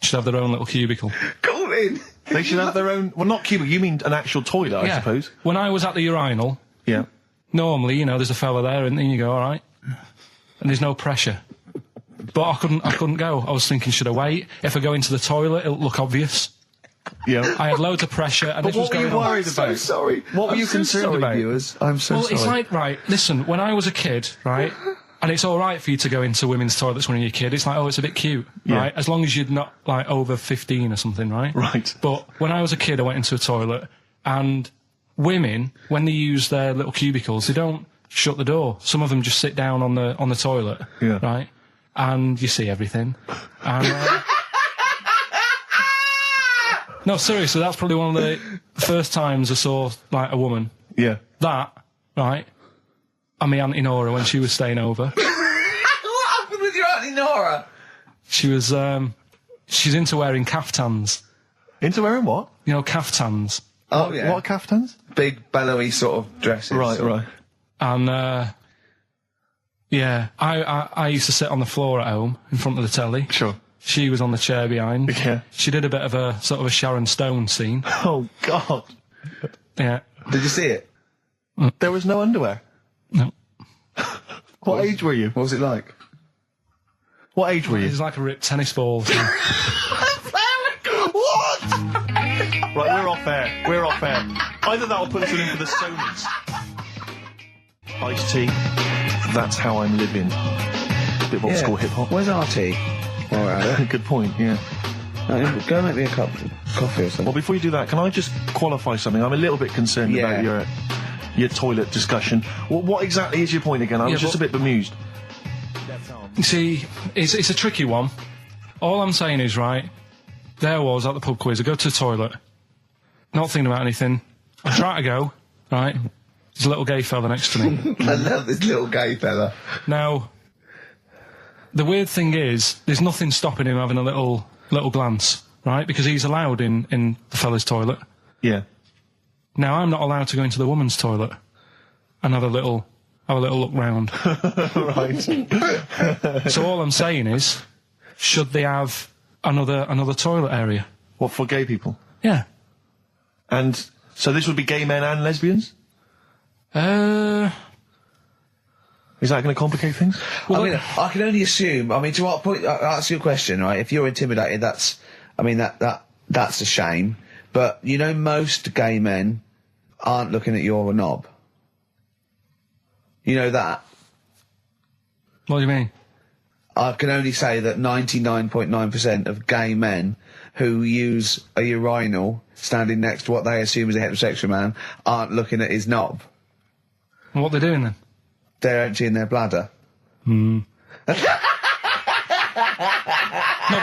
should have their own little cubicle? Call in. They should have their own... Well, not cubicle, you mean an actual toilet, I suppose. When I was at the urinal, Yeah. normally, there's a fella there and then you go, all right. And there's no pressure. But I couldn't go. I was thinking, should I wait? If I go into the toilet, it'll look obvious. Yeah. I had loads of pressure and But this was what were going you on. worried about? So sorry. What were I'm you so concerned sorry, about? viewers. I'm so Well, sorry. it's like, right, listen, when I was a kid, right, and it's all right for you to go into women's toilets when you're a kid, it's like, oh, it's a bit cute, Yeah. right, as long as you're not, like, over 15 or something, right? Right. But when I was a kid, I went into a toilet, and women, when they use their little cubicles, they don't shut the door. Some of them just sit down on the toilet, Yeah. right, and you see everything. And, no, seriously, that's probably one of the first times I saw, like, a woman. Yeah. That, right, and my Auntie Nora when she was staying over. What happened with your Auntie Nora? She was, she's into wearing caftans. Into wearing what? You know, caftans. Oh, yeah. What caftans? Big, bellowy sort of dresses. Right. And, yeah, I used to sit on the floor at home in front of the telly. Sure. She was on the chair behind. Yeah. She did a bit of a sort of a Sharon Stone scene. Oh, God. Yeah. Did you see it? There was no underwear. No. What age were you? What was it like? What age were It you? was like a ripped tennis ball. What? Right, we're off air. We're off air. Either that or put us in for the Sonys. Iced tea. That's how I'm living. Bit of old school hip hop. Where's our tea? All right. Good point, yeah. Go make me a cup of coffee or something. Well, before you do that, can I just qualify something? I'm a little bit concerned Yeah. about your toilet discussion. What exactly is your point again? I was just a bit bemused. You see, it's a tricky one. All I'm saying is, right, there I was at the pub quiz. I go to the toilet, not thinking about anything. I try to go, right, there's a little gay fella next to me. I love this little gay fella. Now, the weird thing is, there's nothing stopping him having a little glance, right, because he's allowed in the fella's toilet. Yeah. Now, I'm not allowed to go into the woman's toilet and have a little look round. Right. So all I'm saying is, should they have another toilet area? What, for gay people? Yeah. And so this would be gay men and lesbians? Is that going to complicate things? Well, I mean, I can only assume. I mean, to what point? I'll ask you a question, right? If you're intimidated, that's a shame. But most gay men aren't looking at your knob. You know that. What do you mean? I can only say that 99.9% of gay men who use a urinal standing next to what they assume is a heterosexual man aren't looking at his knob. What are they doing then? They're emptying their bladder. No, but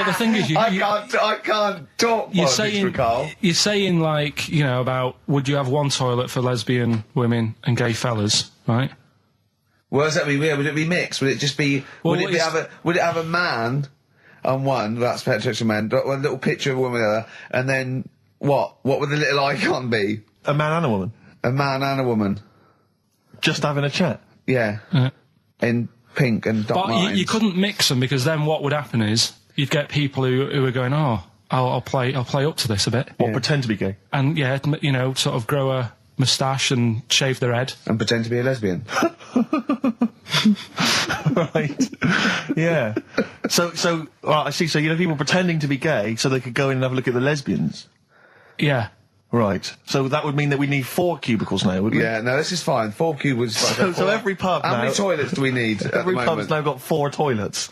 the thing is, I can't talk politics for Carl. you're saying like, about would you have one toilet for lesbian women and gay fellas, right? What does that mean? Would it be mixed? Would it just be? Well, would it have a man on one? That's heterosexual man. One little picture of a woman, there, and then what? What would the little icon be? A man and a woman? A man and a woman. Just having a chat? Yeah. In pink and dot But lines. you couldn't mix them because then what would happen is you'd get people who are going, oh, I'll play up to this a bit, What, pretend to be gay? and sort of grow a moustache and shave their head. And pretend to be a lesbian. Right. Yeah. So, I see. So, people pretending to be gay so they could go in and have a look at the lesbians. Yeah. Right. So that would mean that we need 4 cubicles now, would we? Yeah, no, this is fine. 4 cubicles. So every pub How now... many toilets do we need at Every the pub's moment? now got 4 toilets.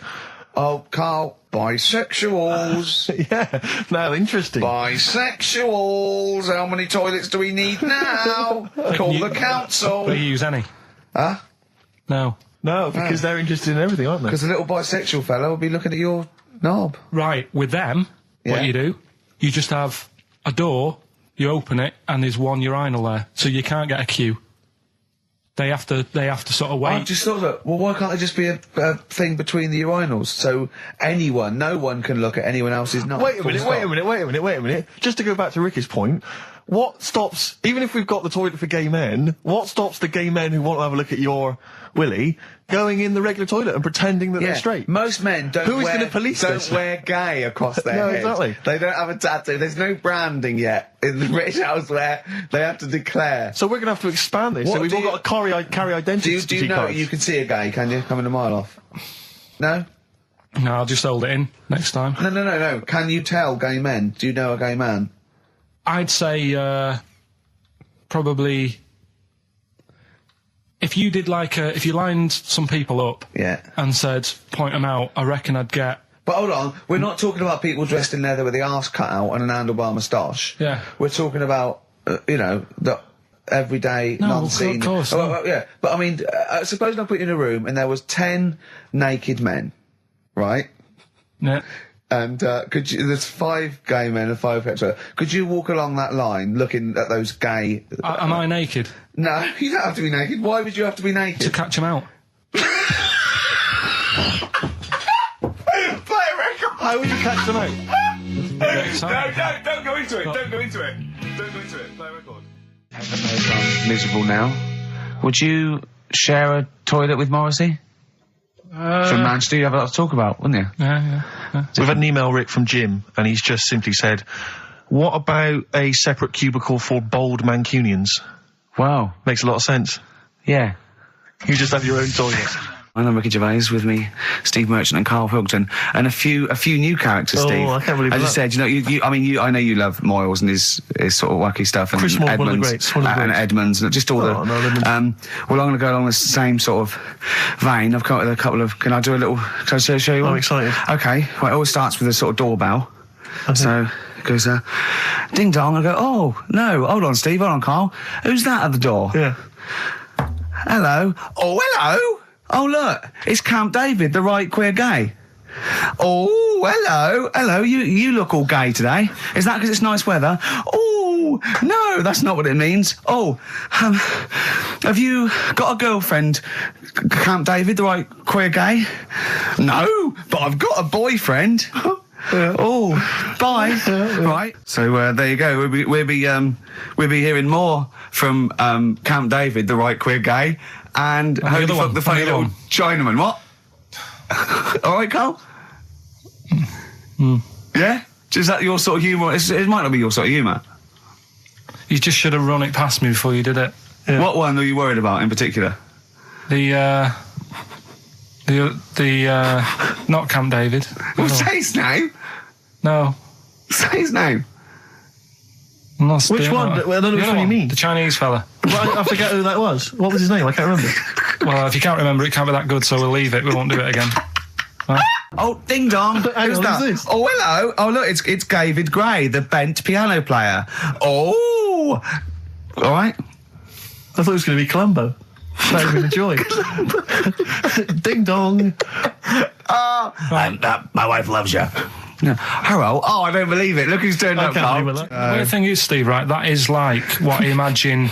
Oh, Carl, bisexuals. Yeah. Now, interesting. Bisexuals. How many toilets do we need now? Call the council. Do you use any? Huh? No. No, because they're interested in everything, aren't they? Because the little bisexual fellow will be looking at your knob. Right, with them, what you do, you just have a door, you open it, and there's one urinal there, so you can't get a queue. They have to sort of wait. I just thought that, well, why can't there just be a thing between the urinals so no one can look at anyone else's nut? Wait a minute. Just to go back to Ricky's point, what stops, even if we've got the toilet for gay men, what stops the gay men who want to have a look at your willy going in the regular toilet and pretending that they're straight? Most men don't wear gay across their head. Exactly. They don't have a tattoo. There's no branding yet in the British house where they have to declare. So we're going to have to expand this. What So we've all got to carry identity. Do you know cards. you can see a gay, can you? Coming a mile off. No? No, I'll just hold it in next time. No. Can you tell gay men? Do you know a gay man? I'd say probably if you did if you lined some people up and said point them out, I reckon I'd get. But hold on, we're not talking about people dressed in leather with the arse cut out and an handlebar moustache. Yeah, we're talking about the everyday, non-seen. Of course. Yeah, but I mean, suppose I put you in a room and there was 10 naked men, right? Yeah. And there's 5 gay men and 5 hetero. Could you walk along that line looking at those gay... Am I naked? No, you don't have to be naked. Why would you have to be naked? To catch them out. Play a record! How would you catch them out? No, don't go into it. Don't go into it. Play a record. I'm miserable now. Would you share a toilet with Morrissey? From Manchester, you have a lot to talk about, wouldn't you? Yeah. We've had an email, Rick, from Jim, and he's just simply said, what about a separate cubicle for bold Mancunians? Wow. Makes a lot of sense. Yeah. You just have your own toilet. I'm Ricky Gervais, with me, Steve Merchant and Karl Pilkington, and a few new characters, Steve. I can't believe As that. I said, I know you love Moyles and his sort of wacky stuff, and Chris Moore, Edmonds, one of the greats, and Edmonds, and just all well, I'm going to go along the same sort of vein. I've come up with a couple of, can I show you one? I'm excited. Okay, well, it always starts with a sort of doorbell. Okay. So, it goes, ding dong, I go, oh, no, hold on, Steve, hold on, Karl. Who's that at the door? Yeah. Hello. Oh, hello. Oh, look, it's Camp David, the right queer gay. Oh, hello, you look all gay today. Is that because it's nice weather? Oh, no, that's not what it means. Oh, have you got a girlfriend, Camp David, the right queer gay? No, but I've got a boyfriend. Oh, bye. Right. So there you go. We'll be hearing more from Camp David, the right queer gay, and Holy Fuck the Funny Little Chinaman. What? All right, Karl. Yeah. Is that your sort of humour? It might not be your sort of humour. You just should have run it past me before you did it. Yeah. What one are you worried about in particular? The not Camp David. Well, say his name. No. Say his name. Which one? I don't know which one you mean. The Chinese fella. Well, I forget who that was. What was his name? I can't remember. Well, if you can't remember, it can't be that good, so we'll leave it. We won't do it again. Right? Oh, ding dong. Who's that? Who's this? Oh, hello. Oh, look, it's David Gray, the bent piano player. Oh. All right. I thought it was going to be Columbo. That would have been a joy. Ding dong. And my wife loves you. No. Hello. Oh, I don't believe it. Look who's turned up, Karl. The weird thing is, Steve, right, that is like what I imagine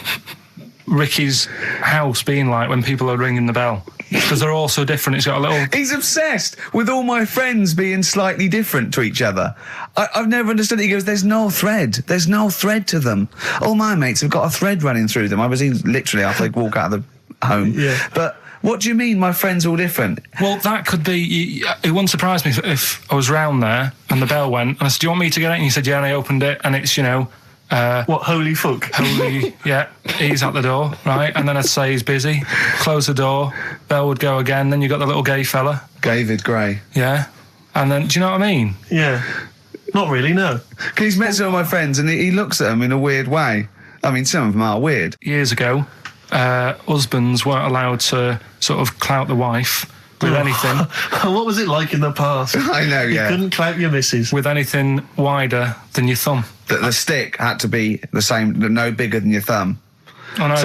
Ricky's house being like when people are ringing the bell. Because they're all so different. It's got a little... He's obsessed with all my friends being slightly different to each other. I've never understood it. He goes, there's no thread. There's no thread to them. All my mates have got a thread running through them. I was literally after they walk out of the home. Yeah. But what do you mean my friends all different? Well, that could be... It wouldn't surprise me if I was round there and the bell went and I said, do you want me to get it? And he said, yeah, and I opened it and it's, what, holy fuck? Holy, yeah, he's at the door, right? And then I'd say he's busy, close the door, bell would go again, then you got the little gay fella. David Gray. Yeah. And then, do you know what I mean? Yeah. Not really, no. Because he's met some of my friends and he looks at them in a weird way. I mean, some of them are weird. Years ago, husbands weren't allowed to sort of clout the wife with anything. What was it like in the past? I know, yeah. You couldn't clout your missus. With anything wider than your thumb. The stick had to be the same, no bigger than your thumb. I know,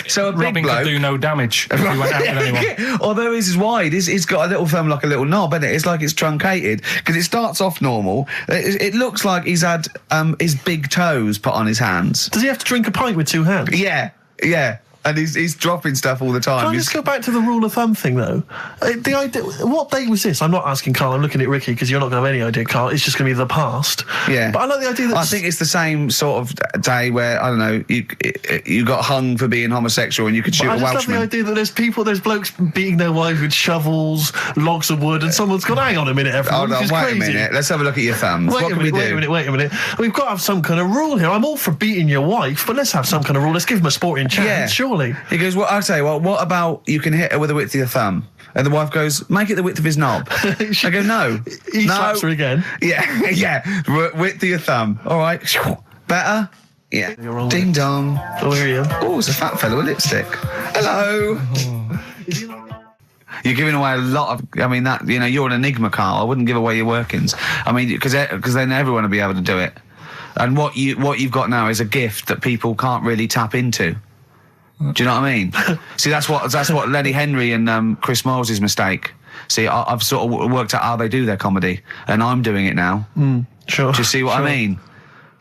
So a big Robin bloke could do no damage if he went out with anyone. Although his is wide, he's got a little thumb like a little knob, isn't it? It's like it's truncated because it starts off normal. It looks like he's had his big toes put on his hands. Does he have to drink a pint with 2 hands? Yeah. And he's dropping stuff all the time. Can I just go back to the rule of thumb thing, though? The idea, what date was this? I'm not asking Carl, I'm looking at Ricky, because you're not going to have any idea, Carl. It's just going to be the past. Yeah. But I like the idea that... I think it's the same sort of day where, I don't know, you got hung for being homosexual and you could shoot a Welshman. I just love the idea that there's blokes beating their wives with shovels, logs of wood, and someone's gone, hang on a minute, everyone, Hold on, wait crazy. a minute. Let's have a look at your thumbs. What can we do? Wait a minute. We've got to have some kind of rule here. I'm all for beating your wife, but let's have some kind of rule. Let's give him a sporting chance, surely. He goes, well, I'll tell you what about you can hit her with the width of your thumb? And the wife goes, make it the width of his knob. I go, no. He slaps her again. Yeah. Width of your thumb. All right. Better? Yeah. Ding dong. Oh, here you Oh, it's a fat fellow with lipstick. Hello. You're giving away a lot of... I mean, that, you're an enigma, Carl. I wouldn't give away your workings. I mean, because then everyone will be able to do it. And what you've got now is a gift that people can't really tap into. Do you know what I mean? See, that's what Lenny Henry and Chris Moyles' mistake. See, I've sort of worked out how they do their comedy, and I'm doing it now. Sure. Do you see what I mean?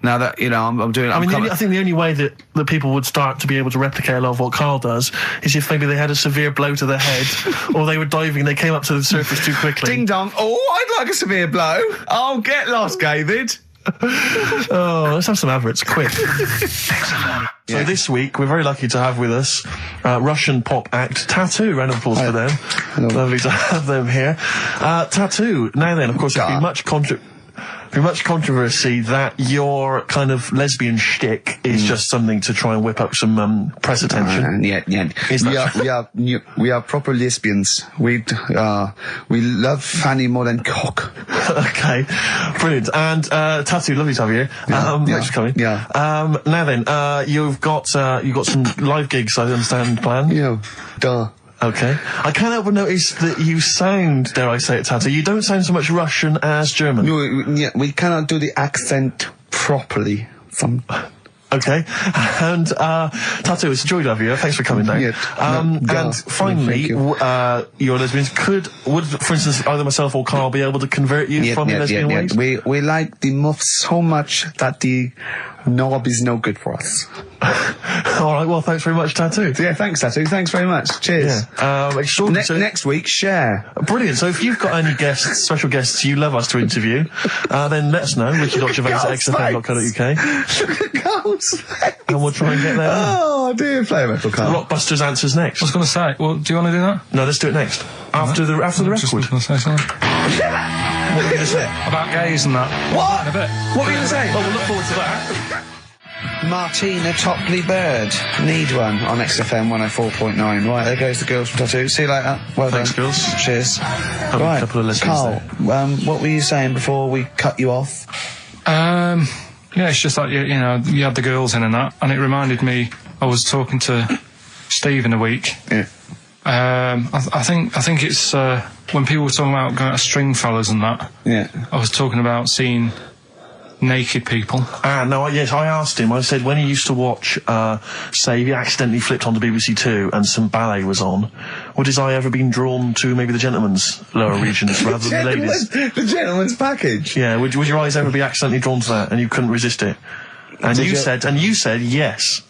Now that, I'm doing it. I think the only way that people would start to be able to replicate a lot of what Carl does is if maybe they had a severe blow to the head, or they were diving and they came up to the surface too quickly. Ding dong. Oh, I'd like a severe blow. Oh, get lost, David. Oh, let's have some adverts, quick. So this week, we're very lucky to have with us Russian pop act Tattoo. Round of applause for them. Lovely to have them here. Tattoo. Now then, of course, there's been much controversy that your kind of lesbian shtick is just something to try and whip up some press attention. We are proper lesbians. We love fanny more than cock. Okay, brilliant. And Tattoo, lovely to have you here. Thanks for coming. Yeah. Now then, you've got some live gigs, I understand, planned. Yeah. Duh. Okay. I can't help but notice that you sound, dare I say it, Tattoo, you don't sound so much Russian as German. No, we cannot do the accent properly. Okay. And, Tattoo, it's a joy to have you. Thanks for coming down. And finally, your lesbians would, for instance, either myself or Carl be able to convert you from the lesbian ways? We like the muff so much that the knob is no good for us. All right, well, thanks very much, Tattoo. Yeah, thanks, Tattoo. Thanks very much. Cheers. Next week, share. Brilliant. So if you've got any guests, special guests you love us to interview, then let us know. Ricky.Gervais@xfm.co.uk. And we'll try and get there. Oh, dear. Play a metal card. Rockbusters answers next. I was going to say, well, do you want to do that? No, let's do it next. After the record. Just going to say something. What were you going to say? About gays and that. What? In a bit. What were you going to say? Well, we'll look forward to that. Martina Topley Bird. Need one on XFM 104.9. Right, there goes the girls from Tattoo. See you later. Well Thanks, done. girls. Cheers. Right, a couple of listeners Carl, what were you saying before we cut you off? Yeah, it's just like, you had the girls in and that, and it reminded me, I was talking to Steve in a week. Yeah. I think it's, when people were talking about going to Stringfellas and that, I was talking about seeing naked people. Yes, I asked him, I said, when he used to watch, say, he accidentally flipped onto BBC Two and some ballet was on, would his eye ever been drawn to maybe the gentleman's lower regions rather than the ladies? The gentleman's package? Yeah, would your eyes ever be accidentally drawn to that and you couldn't resist it? And you said yes.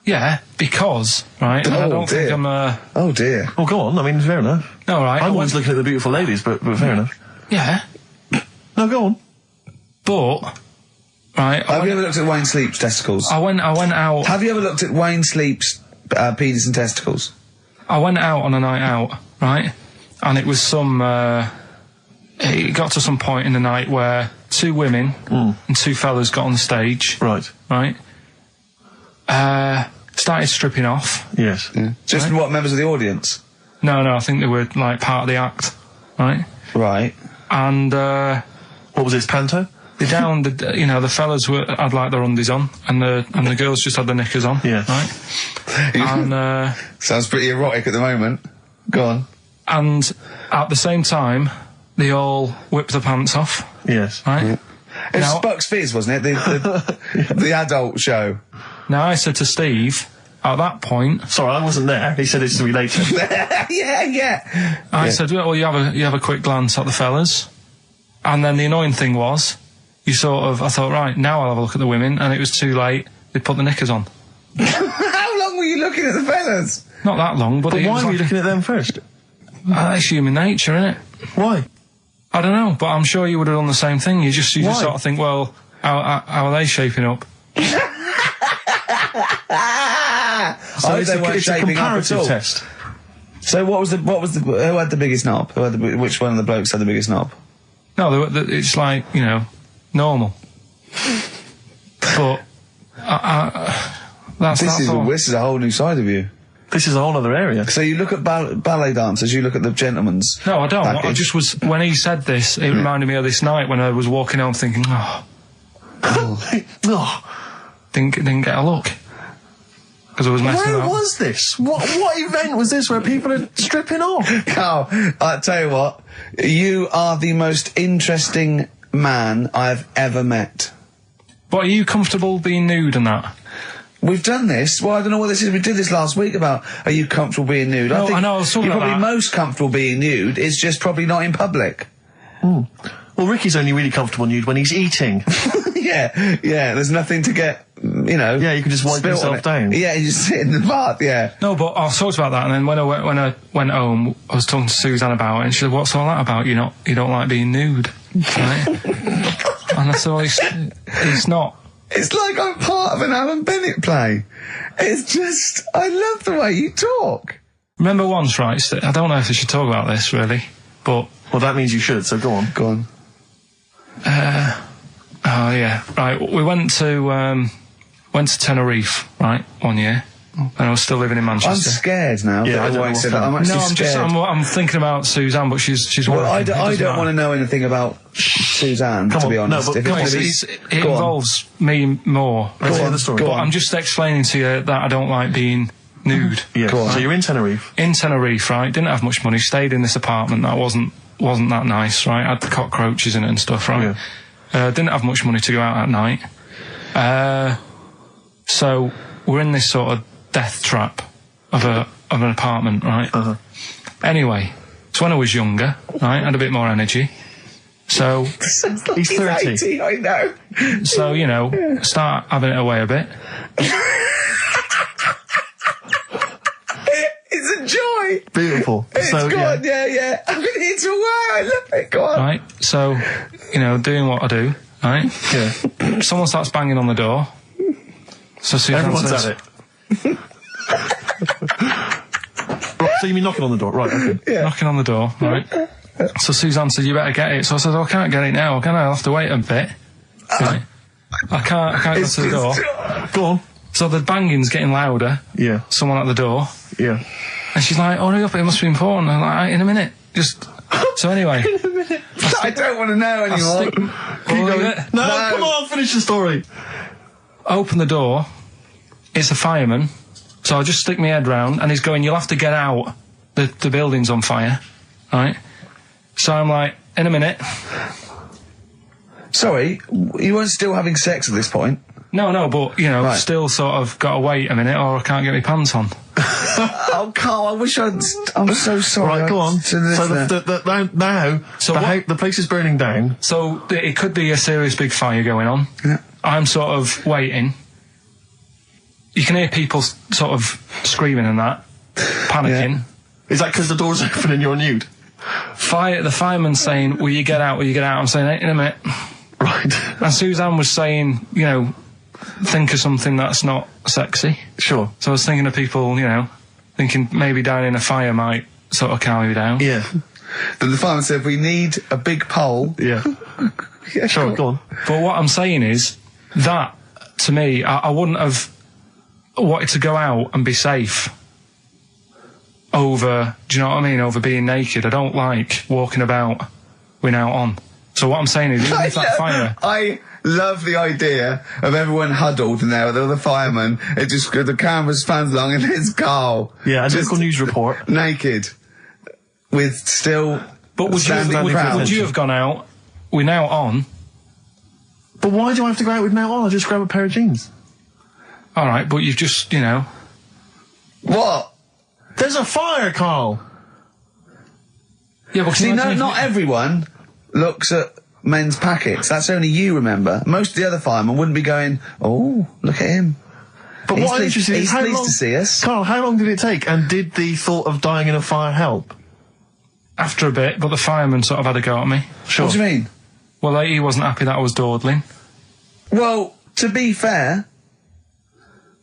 Yeah, because, right, I don't think I'm Oh, dear. Oh, go on, I mean, fair enough. No, right. I'm always looking at the beautiful ladies, but fair enough. Yeah. No, go on. But... Right. Have you ever looked at Wayne Sleep's testicles? I went out. Have you ever looked at Wayne Sleep's penis and testicles? I went out on a night out, right? And it was it got to some point in the night where 2 women and 2 fellas got on the stage. Right. Right. Started stripping off. Yes. Yeah. Just what, members of the audience? No, I think they were like part of the act. Right. Right. And what was it, panto? The fellas had like their undies on, and the girls just had their knickers on. Yeah. Right. And sounds pretty erotic at the moment. Go on. And at the same time, they all whipped their pants off. Yes. Right. Yeah. It was Bucks Fizz, wasn't it? The adult show. Now I said to Steve, at that point, Sorry, I wasn't there. He said it's to be later. yeah. I said, well, you have a quick glance at the fellas. And then the annoying thing was, I thought, right, now I'll have a look at the women, and it was too late. They put the knickers on. How long were you looking at the fellas? Not that long, but But why were you looking at them first? That's human nature, isn't it? Why? I don't know, but I'm sure you would have done the same thing. You just Why? sort of think, well, how are they shaping up? So it's a comparative test. So who had the biggest knob? Which one of the blokes had the biggest knob? No, it's like, normal. But This is a whole new side of you. This is a whole other area. So you look at ballet dancers, you look at the gentleman's. No, I don't. package. I just was, when he said this, it reminded me of this night when I was walking home thinking, didn't get a look. Because I was messing Where about. was this? What event was this where people are stripping off? Carl, I tell you what, you are the most interesting man I've ever met. But are you comfortable being nude and that? We've done this. Well, I don't know what this is. We did this last week about, are you comfortable being nude? No, I know, I was talking you're about probably that. most comfortable being nude. It's just probably not in public. Well, Ricky's only really comfortable nude when he's eating. yeah. There's nothing to get, Yeah, you can just wipe spilt on yourself it. down. Yeah, you just sit in the bath, yeah. No, but I talked about that, and then when I went home, I was talking to Suzanne about it, and she said, "What's all that about? You don't like being nude, right?" And I said, "Well, it's not." It's like I'm part of an Alan Bennett play. It's just, I love the way you talk. Remember once, right? I don't know if I should talk about this really, but Well, that means you should, so go on. Go on. oh yeah, right. We went to Tenerife, right, one year, and I was still living in I'm Manchester. scared now. Yeah, I don't know I what's said that. going I'm on. actually scared. I'm thinking about Suzanne, but she's Well, working. I don't want to know anything about Suzanne, Come to be on, no, honest. but If come it's on, gonna be- It Go on. involves me more. Let's hear the story. Go But on. I'm just explaining to you that I don't like being nude. Yeah. Go on. So you're in Tenerife. In Tenerife, right? Didn't have much money. Stayed in this apartment that wasn't that nice, right? Had the cockroaches in it and stuff, right? Didn't have much money to go out at night. So we're in this sort of death trap of an apartment, right? Anyway, so when I was younger, right, had a bit more energy. So He's 30. 80, I know. so start having it away a bit. It's a joy. Beautiful. It's so, good, yeah. I've been here to a while. I love it. Go on. Right, so, doing what I do, right? Yeah. Someone starts banging on the door. So Suzanne Everyone's says, at it. Right, so you mean knocking on the door? Right, okay. knocking on the door, right? So Suzanne said, you better get it. So I said, I can't get it now, can I? I'll have to wait a bit. Right? I can't go to the door. Go on. So the banging's getting louder. Yeah. Someone at the door. Yeah. And she's like, hurry up, it must be important. I'm like, in a minute. So anyway. I don't want to know anymore. No, come on, finish the story. Open the door. It's a fireman. So I just stick my head round, and he's going, you'll have to get out. The building's on fire. Right? So I'm like, in a minute. Sorry, you weren't still having sex at this point? No, but, Right. still sort of got to wait a minute, or I can't get my pants on. Oh, Carl, I wish I'm so sorry. Right, go on. To the So listener. now So the place is burning down. So it could be a serious big fire going on. Yeah. I'm sort of waiting. You can hear people sort of screaming and that, panicking. Is that because the door's open and you're nude? The fireman's saying, will you get out, I'm saying, in a minute. Right. And Suzanne was saying, think of something that's not sexy. Sure. So I was thinking of people, thinking maybe down in a fire might sort of calm you down. Yeah. But the fireman said, we need a big pole. Yeah. Yeah, Sure, go on. But what I'm saying is that, to me, I wouldn't have wanted to go out and be safe over, do you know what I mean, over being naked. I don't like walking about without on. So what I'm saying is, even if that fire... I love the idea of everyone huddled in there with all the firemen. It just, the camera spans along and it's Carl. Yeah, a just local news report. naked. With still But would you have gone out, we're now on, But why do I have to go out with now on? I'll just grab a pair of jeans. all right, but you've just, What? There's a fire, Carl. Yeah, but See, not everyone looks at men's packets. That's only you, remember. Most of the other firemen wouldn't be going, oh, look at him. But what I'm interested in is he's pleased to see us. Carl, how long did it take? And did the thought of dying in a fire help? After a bit, but the fireman sort of had a go at me. Sure. What do you mean? Well, he wasn't happy that I was dawdling. Well, to be fair...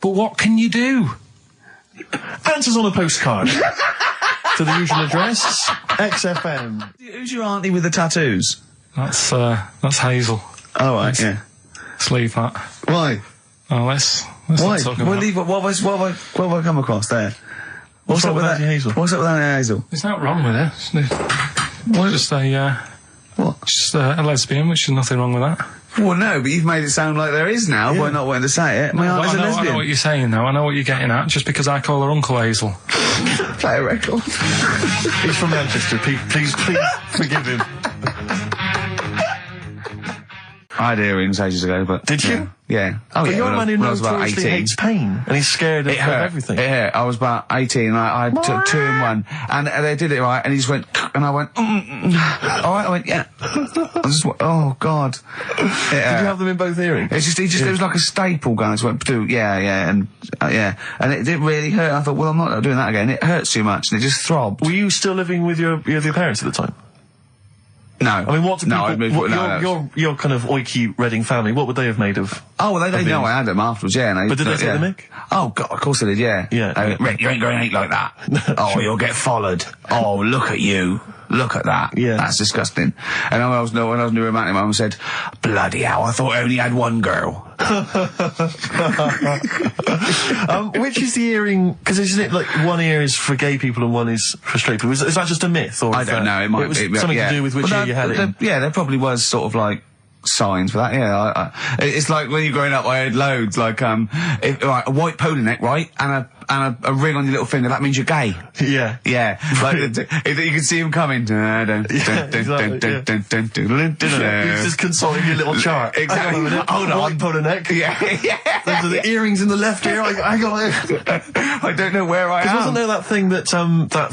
But what can you do? Answers on a postcard. To the usual address, XFM. Who's your auntie with the tattoos? That's Hazel. Oh, right, yeah. Let's leave that. Why? Oh, let's Why? not talk about it. What have I come across there? What's up with Auntie Hazel? What's up with Auntie Hazel? There's nothing wrong with it. What? Just a, What? just a lesbian, which is nothing wrong with that. Well, no, but you've made it sound like there is now by not wanting to say it. My auntie's a I lesbian. know what you're saying now. I know what you're getting at. Just because I call her Uncle Hazel. Play a record. He's from Manchester. Please forgive him. I had earrings ages ago, but... Did you? Yeah. Oh, But yeah, you're a man who when I was about notoriously 18. hates pain, and he's scared of everything. It hurt. I was about 18, and I took 2 in 1, and they did it right, and he just went, and I went, all right, I went, yeah. I just went, oh, God. Did you have them in both earrings? It's just, it was like a staple gun. I just went, yeah, and it didn't really hurt. I thought, well, I'm not doing that again. It hurts too much, and it just throbbed. Were you still living with your parents at the time? No. I mean, what do people... I'd moved, your kind of oiky Reading family, what would they have made of... Oh, well, they know I had them afterwards, yeah. And But did they take the mick? Oh, God, of course they did, yeah. Yeah. Rick, you ain't going to eat like that. Oh, you'll get followed. Oh, look at you. Look at that. Yeah. That's disgusting. And when I was new romantic, my mum said, bloody hell, I thought I only had one girl. Which is the earring? Because isn't it like one ear is for gay people and one is for straight people? Is that just a myth? Or I don't know. It might was be something to do with which ear you had it in. Yeah, there probably was sort of like signs for that. Yeah, it's like when you're growing up, I had loads like a white polo neck, right, and a ring on your little finger. That means you're gay. Yeah. Yeah, like you can see him coming. He's just consulting your little chart. Exactly. Hold on. White polo neck. Yeah. Those are the earrings in the left ear. I got it. I don't know where I am. Wasn't there that thing that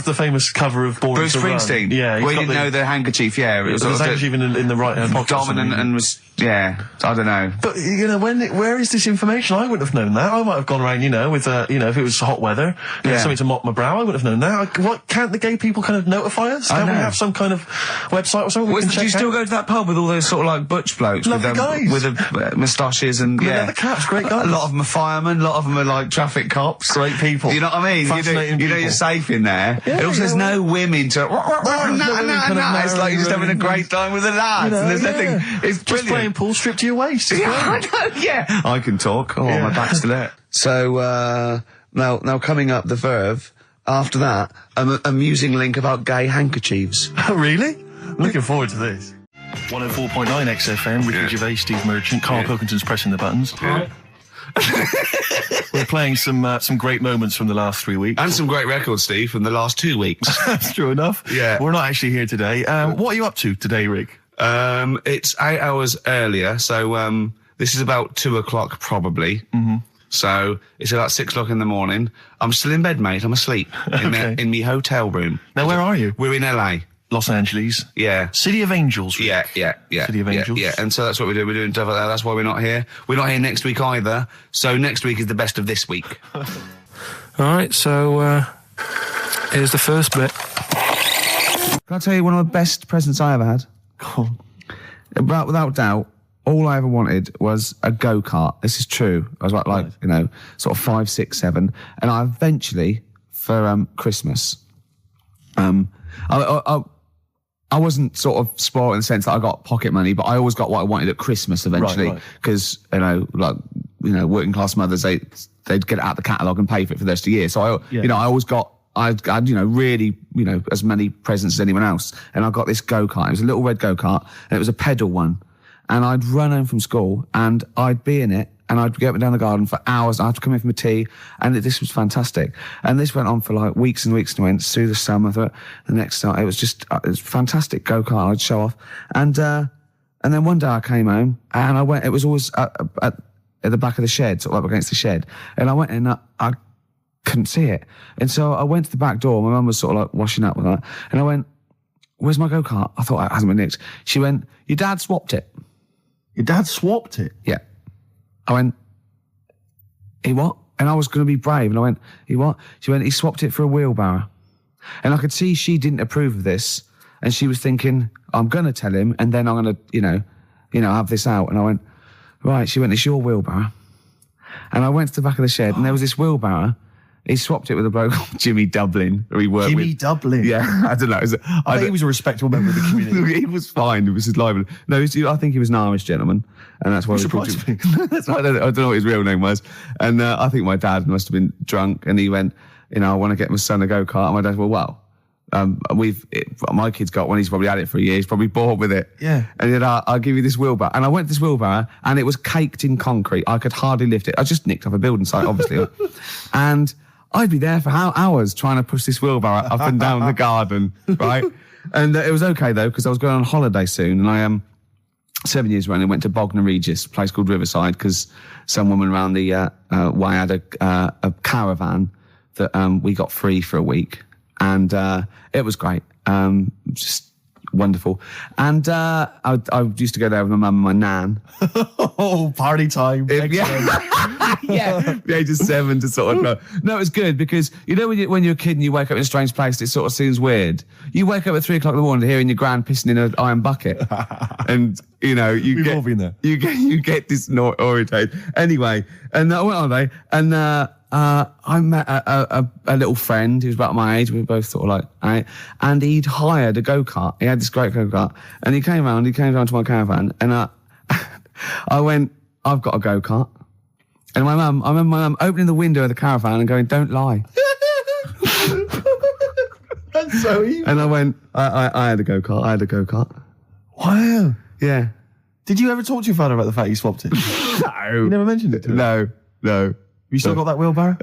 the famous cover of Born Bruce to Run? Springsteen? Yeah. Where you didn't know the handkerchief. Yeah, it was handkerchief in the right hand pocket. Dominant and was. Yeah, I don't know. But where is this information? I wouldn't have known that. I might have gone around, with if it was hot weather, something to mop my brow. I wouldn't have known that. What can't the gay people kind of notify us? Can't we have some kind of website or something? Do you still go to that pub with all those sort of like butch blokes Lovely guys with the moustaches and leather caps? Great guys. A lot of them are firemen. A lot of them are like traffic cops. Great people. You know what I mean? Fascinating you know people. you're safe in there. Yeah, and also there's no women to. No. It's like you're just having a great time with the lads. And there's nothing. It's just brilliant. playing pool stripped to your waist. Yeah, I know, yeah. I can talk. Oh, my back's to it. So, now coming up the Verve, after that, an amusing link about gay handkerchiefs. Oh, really? Looking forward to this. 104.9 XFM, Ricky Gervais, Steve Merchant, Karl Pilkington's pressing the buttons. Right. We're playing some great moments from the last 3 weeks. And some great records, Steve, from the last 2 weeks. That's true enough. Yeah. We're not actually here today. What are you up to today, Rick? It's 8 hours earlier, so this is about 2 o'clock probably. Mm-hmm. So it's about 6 o'clock in the morning. I'm still in bed, mate. I'm asleep in me hotel room. Now, where are you? We're in LA. Los Angeles. Yeah. City of Angels. Rick. Yeah. City of Angels. Yeah. And so that's what we're doing. We're doing stuff like that. That's why we're not here. We're not here next week either. So next week is the best of this week. All right, so here's the first bit. Can I tell you one of the best presents I ever had? Cool. Without doubt, all I ever wanted was a go-kart. This is true. I was like sort of 5, 6, 7. And I eventually, for Christmas, I wasn't sort of spoiled in the sense that I got pocket money, but I always got what I wanted at Christmas eventually. Because, working class mothers, they'd get it out the catalogue and pay for it for the rest of the year. So I always got, I'd really, as many presents as anyone else. And I got this go-kart. It was a little red go-kart and it was a pedal one. And I'd run home from school and I'd be in it and I'd get up and down the garden for hours. I'd come in from a tea and this was fantastic. And this went on for like weeks and weeks and went through the summer. The next start, it was fantastic go-kart. I'd show off. And then one day I came home and I went, it was always at the back of the shed, sort of up against the shed. And I went in, I couldn't see it. And so I went to the back door. My mum was sort of like washing up with that. And I went, where's my go-kart? I thought it hasn't been nicked. She went, your dad swapped it. Your dad swapped it? Yeah. I went, he what? And I was going to be brave. And I went, he what? She went, he swapped it for a wheelbarrow. And I could see she didn't approve of this. And she was thinking, I'm going to tell him, and then I'm going to, you know, have this out. And I went, right. She went, it's your wheelbarrow. And I went to the back of the shed, and there was this wheelbarrow. He swapped it with a bloke called Jimmy Dublin, who he worked with. Jimmy Dublin? Yeah, I don't know. I think he was a respectable member of the community. He was fine. It was his libel. No, I think he was an Irish gentleman, and that's why we called him. That's why I don't know what his real name was. And I think my dad must have been drunk, and he went, I want to get my son a go-kart. And my dad went, my kid's got one. He's probably had it for a year. He's probably bored with it. Yeah. And he said, I'll give you this wheelbarrow. And I went to this wheelbarrow, and it was caked in concrete. I could hardly lift it. I just nicked off a building site, obviously. And I'd be there for hours trying to push this wheelbarrow up and down the garden, right? And it was okay, though, because I was going on holiday soon. And I 7 years running, went to Bognor Regis, a place called Riverside, because some woman around the way had a caravan that we got free for a week. And it was great, just wonderful. And I used to go there with my mum and my nan. Oh, party time. Yeah, the age of 7 to sort of know. No, it was good because, when you're a kid and you wake up in a strange place, it sort of seems weird. You wake up at 3 o'clock in the morning hearing your gran pissing in an iron bucket. And, We've all been there. You get disorientated. Anyway, and I went on there, and I met a little friend who was about my age. We were both sort of like, and he'd hired a go-kart. He had this great go-kart, and he came round to my caravan, and I went, I've got a go-kart. And I remember my mum opening the window of the caravan and going, don't lie. That's so evil. And I went, I had a go-kart. Wow. Yeah. Did you ever talk to your father about the fact you swapped it? No. You never mentioned it to him? No. You still got that wheelbarrow?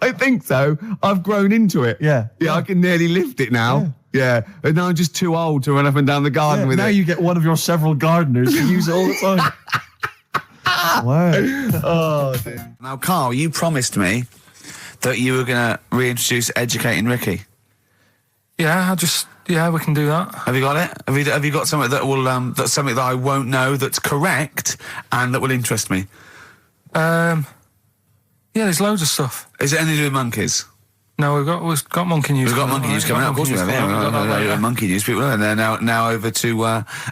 I think so. I've grown into it. Yeah. Yeah, I can nearly lift it now. Yeah. And now I'm just too old to run up and down the garden with now it. Now you get one of your several gardeners to use it all the time. Wow. Oh, dear. Now, Carl, you promised me that you were going to reintroduce Educating Ricky. Yeah, we can do that. Have you got it? Have you got something that will that's something that I won't know that's correct and that will interest me? Yeah, there's loads of stuff. Is it anything to do with monkeys? No, we've got monkey news. We've got monkey news coming out. Of course we have. Yeah, monkey news people, and they're now over to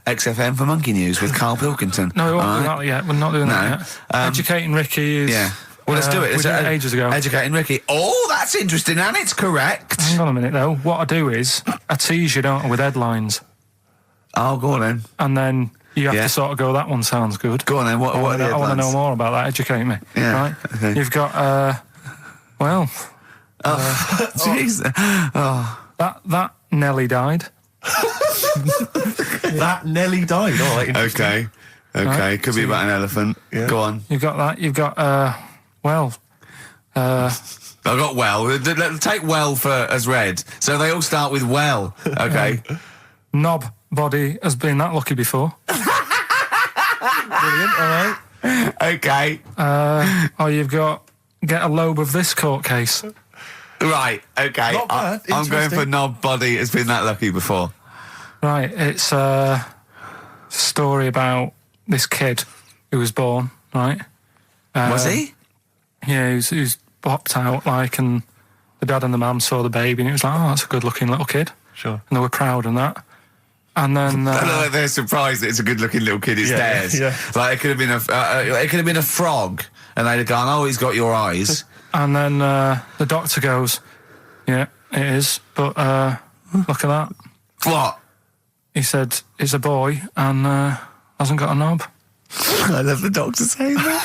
XFM for monkey news with Karl Pilkington. No, we won't do that yet. We're not doing that yet. Educating Ricky is. Yeah. Well, let's do it. We did it ages ago. Educating Ricky. Oh, that's interesting, and it's correct. Hang on a minute, though. What I do is I tease you, don't I, with headlines. Oh, go on then. And then you have to sort of go, that one sounds good. Go on then. What are the headlines? I want to know more about that. Educate me. Yeah. Right? Okay. You've got, Jeez. That Nelly died. That Nelly died. Oh, like, Okay. Right. Could be about an elephant. Yeah. Go on. You've got that. You've got, I got well. Take well as read. So they all start with well. Okay. Knob body has been that lucky before. brilliant. All right. Okay. You've got get a lobe of this court case. Right. Okay. Not bad. I'm going for Interesting. knob body has been that lucky before. Right. It's a story about this kid who was born. Right. Was he? Yeah, he was popped out and the dad and the mum saw the baby and it was like, oh, that's a good looking little kid. Sure. And they were proud and that. And then they're surprised that it's a good-looking little kid. It's theirs. Yeah. Like it could have been a frog, and they'd have gone, "Oh, he's got your eyes." And then the doctor goes, "Yeah, it is, but look at that." What? He said, "It's a boy and hasn't got a knob." I love the doctor saying that.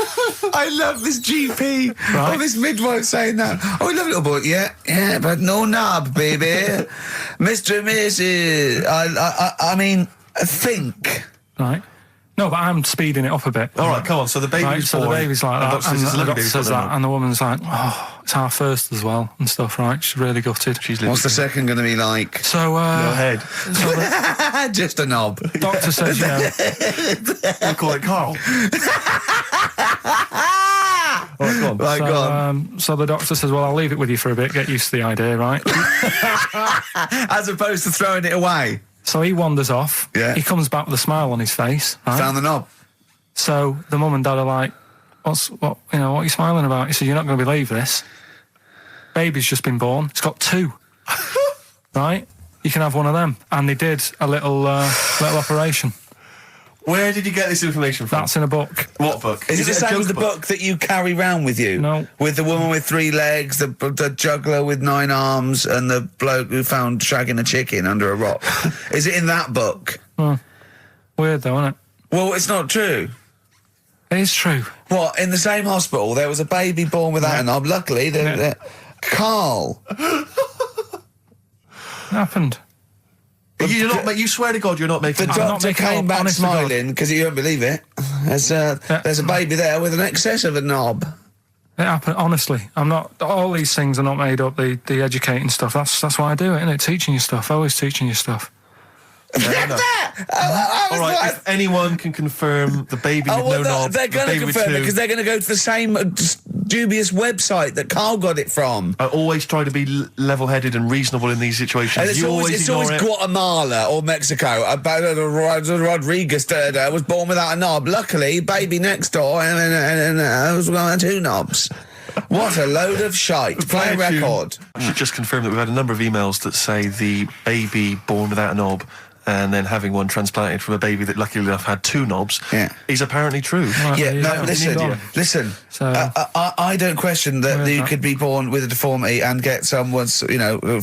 I love this GP. Right. Oh, this midwife saying that. Oh, I love little boy. Yeah, but no knob, baby. Mr. and Mrs. I mean, think. Right. No, but I'm speeding it up a bit. All right, come on. So the baby's Right, so born. the baby's like that, and the doctor says that, and the woman's like, oh, it's our first as well, and stuff, right? She's really gutted. What's the second going to be like? So, Go ahead. so Just a knob. the doctor says, you know, We'll call it Carl. All right, go on. Right, So, go on. So the doctor says, well, I'll leave it with you for a bit, get used to the idea, right? As opposed to throwing it away. So he wanders off. Yeah. He comes back with a smile on his face. Right? Found the knob. So the mum and dad are like, what are you smiling about? He said, you're not going to believe this. Baby's just been born. It's got 2. Right? You can have one of them. And they did a little operation. Where did you get this information from? That's in a book. What book? Is it the a same as the joke book that you carry round with you? No. With the woman with 3 legs, the juggler with 9 arms, and the bloke who found shagging a chicken under a rock. Is it in that book? Weird though, isn't it? Well, it's not true. It is true. What, in the same hospital, there was a baby born without a knob. Luckily, Karl. It happened. You swear to God you're not making The this up. doctor came back smiling, because you won't believe it. There's a baby there with an excess of a knob. It happened, honestly. I'm not, all these things are not made up, the educating stuff. That's why I do it, isn't it? Teaching you stuff, always teaching you stuff. All right, if anyone can confirm the baby with no knob, they're going to the baby with confirm it 2, because they're going to go to the same dubious website that Karl got it from. I always try to be level-headed and reasonable in these situations. And it's always Guatemala or Mexico. Rodriguez was born without a knob. Luckily, baby next door and was one 2 knobs. What a load of shite. Play a record. I should just confirm that we've had a number of emails that say the baby born without a knob and then having one transplanted from a baby that luckily enough had 2 knobs is apparently true. Listen. So, I don't question that you could be born with a deformity and get someone's,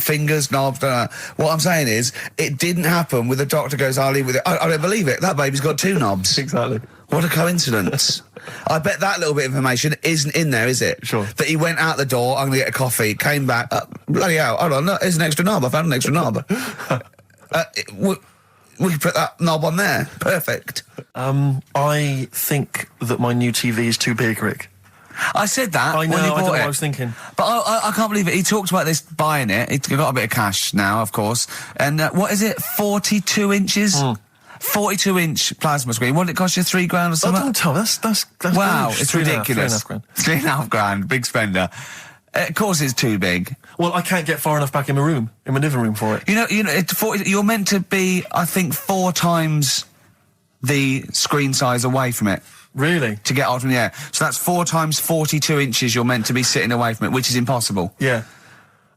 fingers, knobs. What I'm saying is, it didn't happen with the doctor goes, I'll leave with it. I don't believe it. That baby's got 2 knobs. Exactly. What a coincidence. I bet that little bit of information isn't in there, is it? Sure. That he went out the door, I'm going to get a coffee, came back, bloody hell, hold on, no, there's an extra knob, I found an extra knob. We could put that knob on there. Perfect. I think that my new TV is too big, Rick. I said that I know, when he I bought don't know it. what I was thinking. But I can't believe it. He talked about this buying it. He's got a bit of cash now, of course. And what is it, 42 inches? 42-inch plasma screen. What did it cost you, $3,000 or something? Don't tell me. That's wow, gross. it's ridiculous. $3,500, big spender. Of course it's too big. Well, I can't get far enough back in my living room for it. You're meant to be, I think, 4 times the screen size away from it. Really? To get out from the air. So that's 4 times 42 inches you're meant to be sitting away from it, which is impossible. Yeah.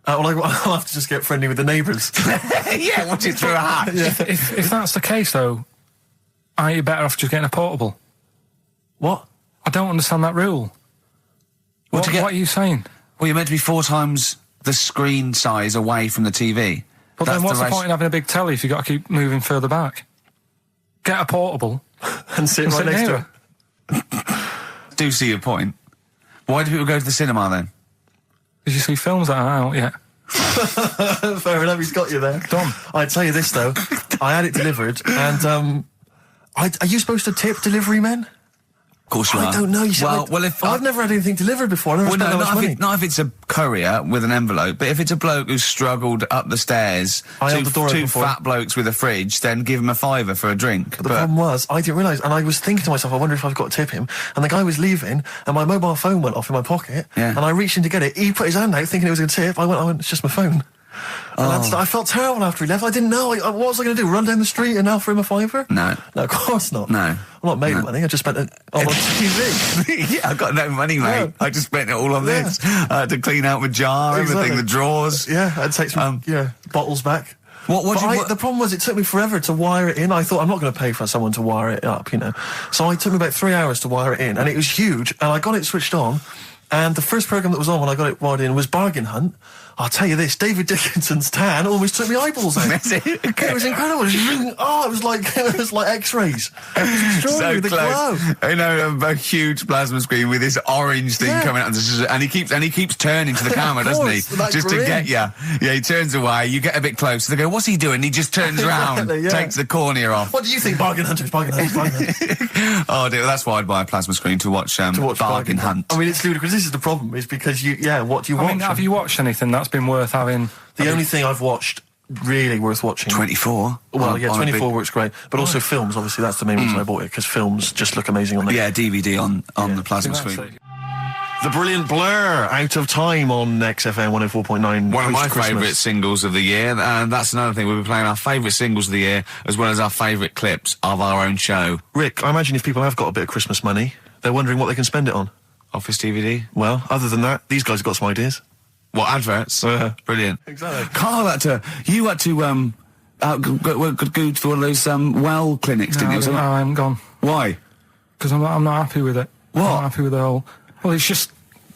Well, I'll have to just get friendly with the neighbours. Yeah, watch it through a hatch. if that's the case, though, aren't you better off just getting a portable? What? I don't understand that rule. What are you saying? Well, you're meant to be 4 times the screen size away from the TV. But then what's the point in having a big telly if you've got to keep moving further back? Get a portable. and sit right next to it. Do see your point. Why do people go to the cinema then? Did you see films that are out yet? Fair enough, he's got you there. Done. I'd tell you this, though. I had it delivered, and are you supposed to tip delivery men? Of course you are. I don't know. You see, if I've never had anything delivered before. I've never spent that much money. Not if it's a courier with an envelope, but if it's a bloke who's struggled up the stairs, two fat blokes with a fridge, then give him a $5 for a drink. But the problem was, I didn't realise, and I was thinking to myself, I wonder if I've got to tip him. And the guy was leaving, and my mobile phone went off in my pocket, and I reached in to get it. He put his hand out thinking it was going to tip. I went, it's just my phone. And I felt terrible after he left. I didn't know. What was I going to do? Run down the street and offer him a $5? No, of course not. No, I'm not made of money. I just spent it on TV. Yeah, I've got no money, mate. Yeah. I just spent it all on this. I had to clean out my jar, everything, the drawers. Yeah, I'd take some bottles back. The problem was, it took me forever to wire it in. I thought, I'm not going to pay for someone to wire it up, So it took me about 3 hours to wire it in, and it was huge. And I got it switched on, and the first program that was on when I got it wired in was Bargain Hunt. I'll tell you this, David Dickinson's tan almost took me eyeballs out. It was incredible. It was like X-rays. It was extraordinary. So close. A huge plasma screen with this orange thing coming out, and he keeps turning to the camera, doesn't he? Just to get you. Yeah, he turns away. You get a bit close. They go, "What's he doing?" He just turns around, takes the cornea off. What do you think, Bargain Hunters? Bargain Hunters. Oh dear, that's why I'd buy a plasma screen to watch Bargain Hunt. I mean, it's ludicrous. This is the problem, is because what do you watch? I mean, have you watched anything that's been worth having? The only thing I've watched really worth watching. 24. Well, 24 works great, but also films. Obviously, that's the main reason I bought it, because films just look amazing on there. Yeah, DVD on the plasma screen. The brilliant Blur, Out of Time on XFM 104.9. One of my post-Christmas. favourite singles of the year, and that's another thing. We'll be playing our favourite singles of the year, as well as our favourite clips of our own show. Rick, I imagine if people have got a bit of Christmas money, they're wondering what they can spend it on. Office DVD. Well, other than that, these guys have got some ideas. What, adverts? Brilliant. Exactly. Carl you had to, go to one of those, well clinics, didn't you? No, I haven't gone. Why? Because I'm not happy with it. What? I'm not happy with the whole... Well, it's just...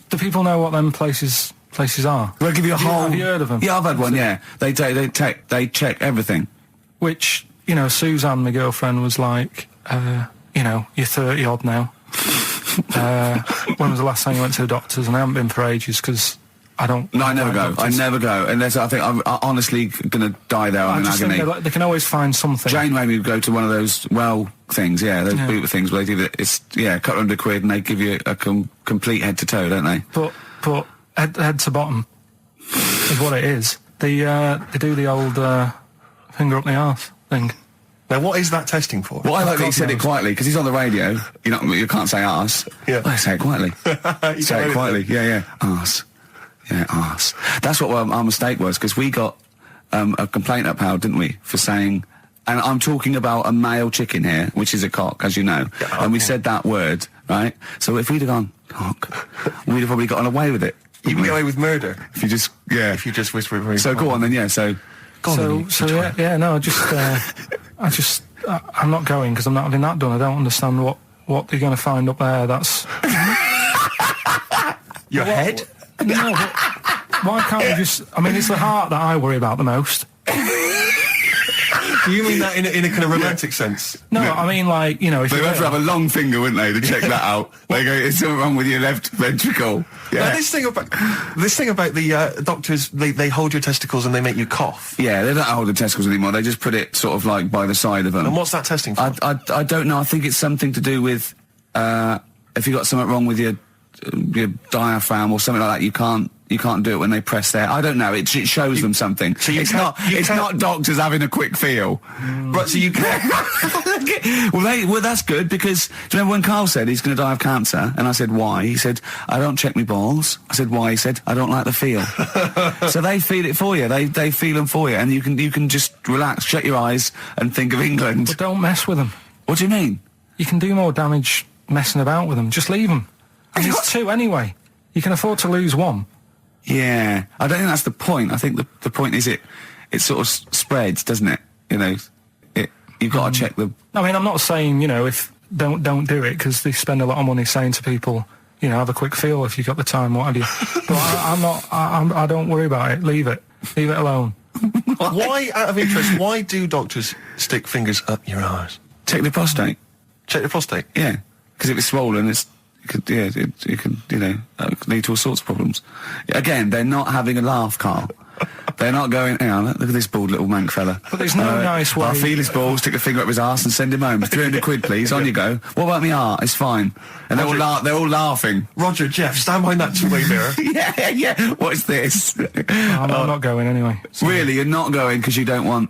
Do people know what them places are? They'll give you a whole... Have you heard of them? Yeah, I've had one, yeah. They check everything. Which, Suzanne, my girlfriend, was like, you're 30-odd now. When was the last time you went to the doctors? And I haven't been for ages because I don't... No, I never go. doctors. I never go. Unless I think I'm honestly going to die there on an just agony. think they can always find something. Jane made me go to one of those things, those boot things where they do it's a couple £100 and they give you a complete head to toe, don't they? But head to bottom is what it is. They do the old finger up the arse thing. Now, what is that testing for? Well, I like that he God said it knows. quietly, because he's on the radio. You can't say arse. Yeah. Well, say it quietly. You Say can't it quietly. Yeah. Arse. Yeah, arse. That's what our mistake was, because we got a complaint upheld, didn't we, for saying... And I'm talking about a male chicken here, which is a cock, as you know. Yeah, and we said that word, right? So if we'd have gone, cock, we'd have probably gotten away with it. You can get away with murder If you just, if you just whisper it very So go on then, yeah, so... I'm not going because I'm not having that done. I don't understand what you're going to find up there. That's your head. no. But why can't you just? I mean, it's the heart that I worry about the most. Do you mean that in a kind of romantic sense? No, I mean if They you would have to have a long finger, wouldn't they, to check that out? They go, "It's something wrong with your left ventricle." Now, Yeah, this thing about the doctors, they hold your testicles and they make you cough. yeah. They don't hold the testicles anymore. They just put it sort of like by the side of them. And what's that testing for? I don't know. I think it's something to do with if you got something wrong with your diaphragm or something like that. You can't do it when they press there. I don't know. It shows them something. So you it's can't- not. you It's can't- not doctors having a quick feel. Right, so you can. Well, that's good because do you remember when Carl said he's going to die of cancer? And I said why? He said I don't check my balls. I said why? He said I don't like the feel. So they feel it for you. They feel them for you, and you can just relax, shut your eyes, and think of England. But don't mess with them. What do you mean? You can do more damage messing about with them. Just leave them. And there's two anyway. You can afford to lose one. Yeah, I don't think that's the point. I think the point is it sort of spreads, doesn't it? You've got to check the... I mean, I'm not saying, if don't do it because they spend a lot of money saying to people, have a quick feel if you've got the time, what have you. But I don't worry about it. Leave it alone. Why, out of interest, why do doctors stick fingers up your arse? Check the prostate. Check the prostate. Yeah, because if it's swollen, it could lead to all sorts of problems. Again, they're not having a laugh, Carl. They're not going, hang on, look at this bald little mank fella. But there's no nice way. I'll feel his balls, stick a finger up his arse and send him home. 300 quid, please, on you go. What about me art? It's fine. And they're all laughing. Roger, Jeff, stand behind that two-way mirror. Yeah, what's this? I'm not going anyway. Really, you're not going because you don't want...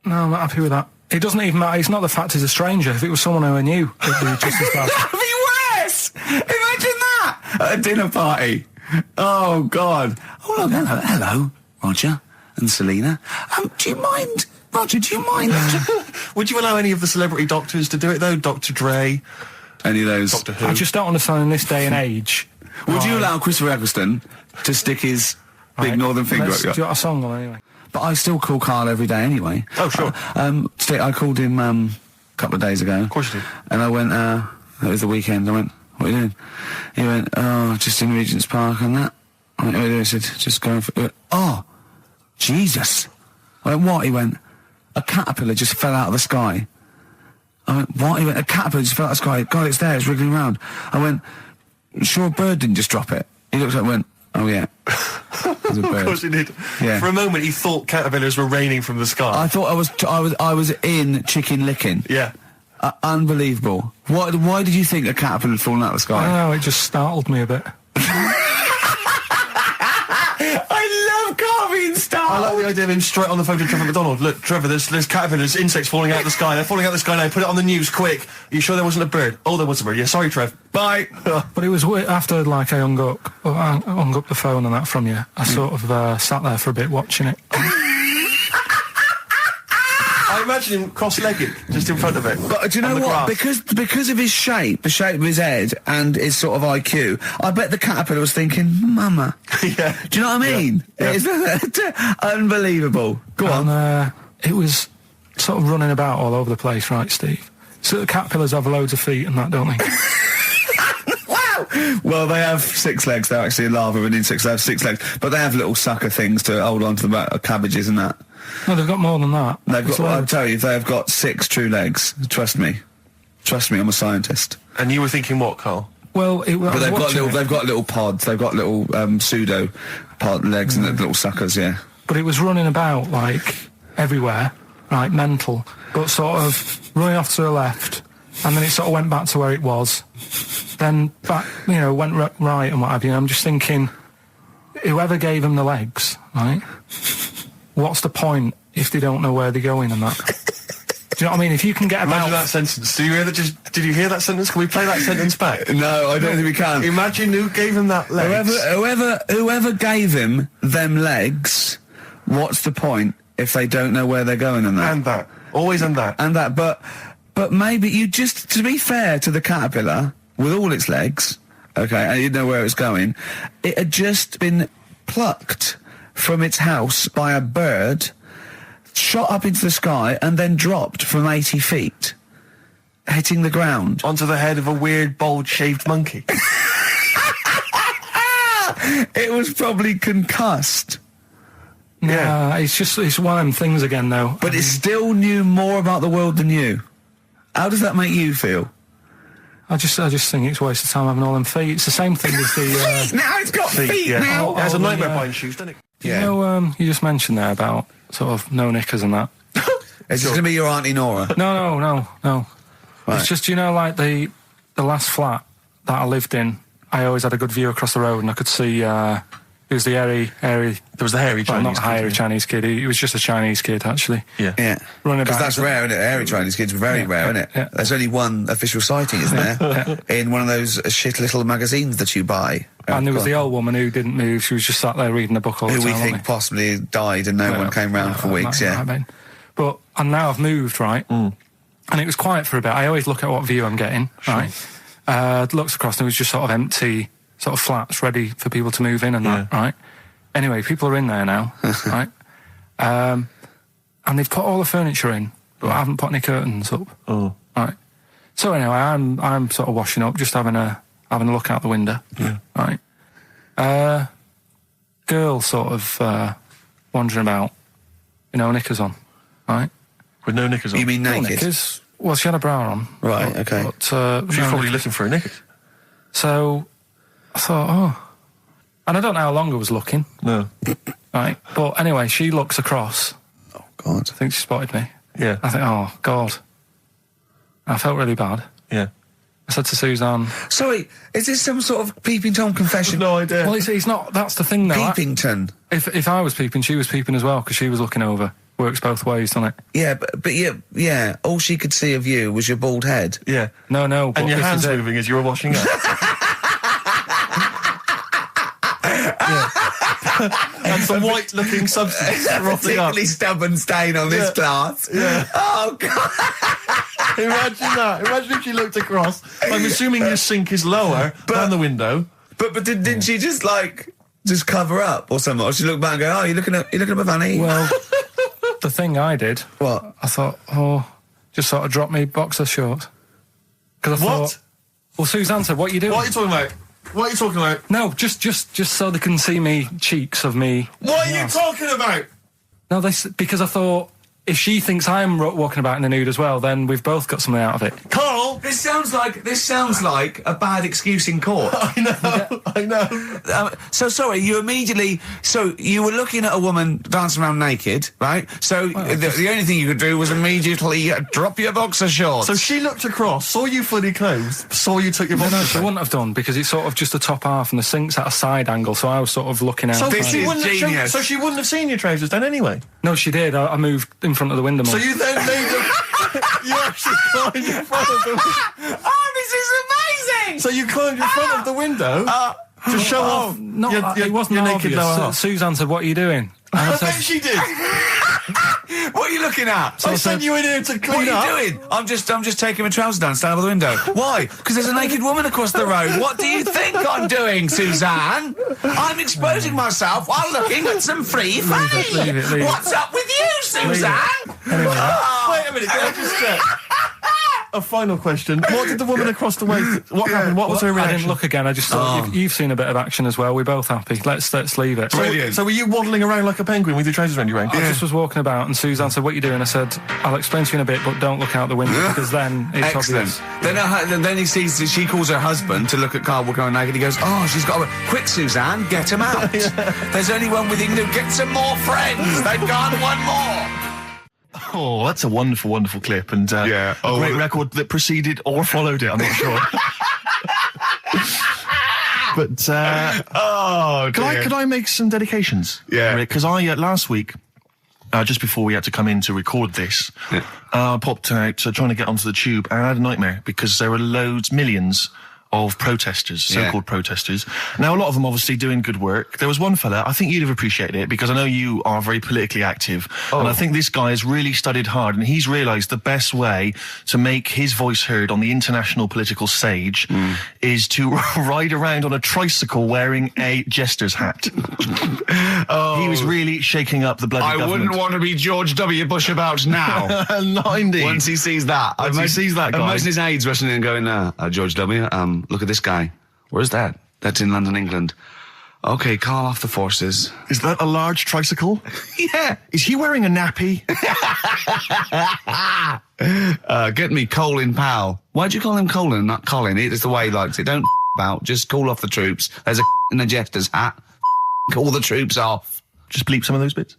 No, I'm not happy with that. It doesn't even matter. It's not the fact he's a stranger. If it was someone who I knew, it'd be just as bad. That'd be worse! Imagine that! At a dinner party. Oh, God. Oh, look, hello, Roger and Selena. Do you mind... Roger, do you mind... Would you allow any of the celebrity doctors to do it, though? Dr. Dre, Any of those... Doctor Who? I just don't understand in this day and age. Would you allow Christopher Eccleston to stick his big northern finger up Do your... you got a song on anyway? But I still call Carl every day anyway. Oh, sure. Today I called him a couple of days ago. Of course you did. And I went, it was the weekend, I went, what are you doing? He went, oh, just in Regent's Park and that. I went, what are you doing? I said, just going for... He went, oh, Jesus. I went, what? He went, a caterpillar just fell out of the sky. I went, what? He went, a caterpillar just fell out of the sky. God, it's there, it's wriggling around. I went, sure a bird didn't just drop it. He looked at it and went, oh yeah. It was a bird. Of course he did. Yeah. For a moment, he thought caterpillars were raining from the sky. I thought I was in chicken licking. Yeah. Unbelievable. Why did you think a caterpillar had fallen out of the I sky? don't know, it just startled me a bit. I love Carl being startled. I like the idea of him straight on the phone to Trevor McDonald. Look, Trevor, there's caterpillars, insects falling out of the sky. They're falling out of the sky now. Put it on the news, quick. Are you sure there wasn't a bird? Oh, there was a bird. Yeah, sorry, Trev. Bye. But it was after, like, I hung up the phone and that from you. I sort of sat there for a bit watching it. I imagine him cross-legged, just in front of it. But do you know what? Because of his shape, the shape of his head, and his sort of IQ, I bet the caterpillar was thinking, Mama. Yeah. Do you know what I mean? Yeah. It's unbelievable. Go on. And it was sort of running about all over the place, right, Steve? So the caterpillars have loads of feet and that, don't they? Wow! Well, they have 6 legs. They're actually a larva of an insect, so they have 6 legs. But they have little sucker things to hold on to the back of cabbages and that. No, they've got more than that. They've got, I'll tell you, they have got 6 true legs. Trust me. Trust me, I'm a scientist. And you were thinking what, Carl? Well, but they've got little pods. They've got little pseudo pod legs and little suckers. Yeah. But it was running about like everywhere, right? Mental, but sort of running off to the left, and then it sort of went back to where it was, then back, went right and what have you. And I'm just thinking, whoever gave them the legs, right? What's the point if they don't know where they're going and that? Do you know what I mean? If you can get about... Imagine that sentence. Did you hear that sentence? Can we play that sentence back? No, I don't think we can. Imagine who gave him that legs. Whoever gave him them legs, what's the point if they don't know where they're going and that? And that. Always and that. And that, but maybe you just, to be fair to the caterpillar, with all its legs, okay, and you didn't know where it was going, it had just been plucked from its house by a bird, shot up into the sky, and then dropped from 80 feet, hitting the ground. Onto the head of a weird, bold-shaved monkey. It was probably concussed. Yeah, it's one of them things again, though. But it still knew more about the world than you. How does that make you feel? I just think it's a waste of time having all them feet. It's the same thing as the... Now it's got feet yeah. now! It has a nightmare buying shoes, doesn't it? Yeah. You just mentioned there about sort of no knickers and that. Is this going to be your Auntie Nora? No. Right. It's just, like the last flat that I lived in, I always had a good view across the road and I could see, it was the hairy... There was the hairy Chinese not the hairy Chinese kid, he was just a Chinese kid, actually. Yeah. Running about. Because that's rare, isn't it? Hairy Chinese kids are very rare, isn't it? Yeah. There's only one official sighting, isn't there? In one of those shit little magazines that you buy. And there was the old woman who didn't move, she was just sat there reading a book all the time. Who we think possibly died and no one came round for weeks, But, and now I've moved, right? And it was quiet for a bit. I always look at what view I'm getting, right? Looks across and it was just sort of empty, sort of flats ready for people to move in and that, right? Anyway, people are in there now, right? And they've put all the furniture in, but I haven't put any curtains up. Oh. Right. So anyway, I'm sort of washing up, just having a look out the window. Yeah. Right. Girl sort of wandering about, knickers on, right? With no knickers on? You mean No naked? knickers. Well, she had a bra on. Right, okay. But, She was probably looking for a knickers. So I thought, and I don't know how long I was looking. No. Right. But anyway, she looks across. Oh, God. I think she spotted me. Yeah. I think, oh, God. I felt really bad. Yeah. I said to Suzanne... Sorry, is this some sort of Peeping Tom confession? No idea. Well, it's not... That's the thing, though. Peepington. If I was peeping, she was peeping as well, because she was looking over. Works both ways, doesn't it? Yeah, but yeah, all she could see of you was your bald head. Yeah. No. But And your this hands is it. moving as you were washing up. And some white-looking substance frothing up. Particularly stubborn stain on this glass. Yeah. Oh, God. Imagine that. Imagine if she looked across. I'm assuming your sink is lower than the window. But didn't she just cover up or something? Or she looked back and go, oh, you looking at my fanny? Well, the thing I did... What? I thought, just sort of drop me boxer shorts. Because I What? thought... Well, Suzanne said, what are you doing? What are you talking about? What are you talking about? No, just so they can see me cheeks of me. What are you talking about? No, because I thought if she thinks I'm walking about in the nude as well, then we've both got something out of it. Carl, Carl. This sounds like a bad excuse in court. I know. So sorry, you were looking at a woman dancing around naked, right? So the only thing you could do was immediately drop your boxer shorts. So she looked across, saw you fully clothed, saw you took your boxer No, shorts. she wouldn't have done, because it's sort of just the top half and the sink's at a side angle, so I was sort of looking out. So This she is wouldn't have genius. so she wouldn't have seen your trousers then anyway. No, she did. I moved in front of the window more. So you then made them. You actually climbed in front of the. Oh, this is amazing! So you climbed in front of the window to show off. No, your it wasn't your naked obvious. lower half. Suzanne said, "What are you doing?" And I I said, bet she did. What are you looking at? I sent you in here to clean What up. are you doing? I'm just taking my trousers down, stand over the window. Why? Because there's a naked woman across the road. What do you think I'm doing, Suzanne? I'm exposing myself while looking at some free fame. leave it. What's up with you, Suzanne? Anyway, Wait a minute, can I just check? A final question. What did the woman across the way... What happened? What was her I reaction? didn't look again. I just thought you've seen a bit of action as well. We're both happy. Let's leave it. Brilliant. So were you waddling around like a penguin with your trousers around your waist? I just was walking about, and Suzanne said, "What are you doing?" I said, "I'll explain to you in a bit, but don't look out the window, because then it's Excellent. obvious." Then he sees that she calls her husband to look at Carl walking around naked. He goes, "Oh, she's got a... Quick, Suzanne, get him out. There's only one with him. Get some more friends. They've gone one more." Oh, that's a wonderful, wonderful clip, and a great record that preceded or followed it, I'm not sure. But, could I make some dedications? Yeah. Because I, last week, just before we had to come in to record this, popped out trying to get onto the tube, and I had a nightmare, because there were millions of protesters, so-called protesters. Now, a lot of them obviously doing good work. There was one fella, I think you'd have appreciated it, because I know you are very politically active, and I think this guy has really studied hard, and he's realised the best way to make his voice heard on the international political stage is to ride around on a tricycle wearing a jester's hat. He was really shaking up the bloody government. want to be George W. Bush about now. Not indeed. Once he sees that. Once he sees that guy. Imagine his aides rushing in and going, George W., look at this guy. Where's that? That's in London, England. Okay, call off the forces. Is that a large tricycle? Yeah. Is he wearing a nappy? Get me Colin Powell. Why'd you call him Colin, not Colin? It's the way he likes it. Don't about. Just call off the troops. There's a in a jester's hat. Call the troops off. Just bleep some of those bits.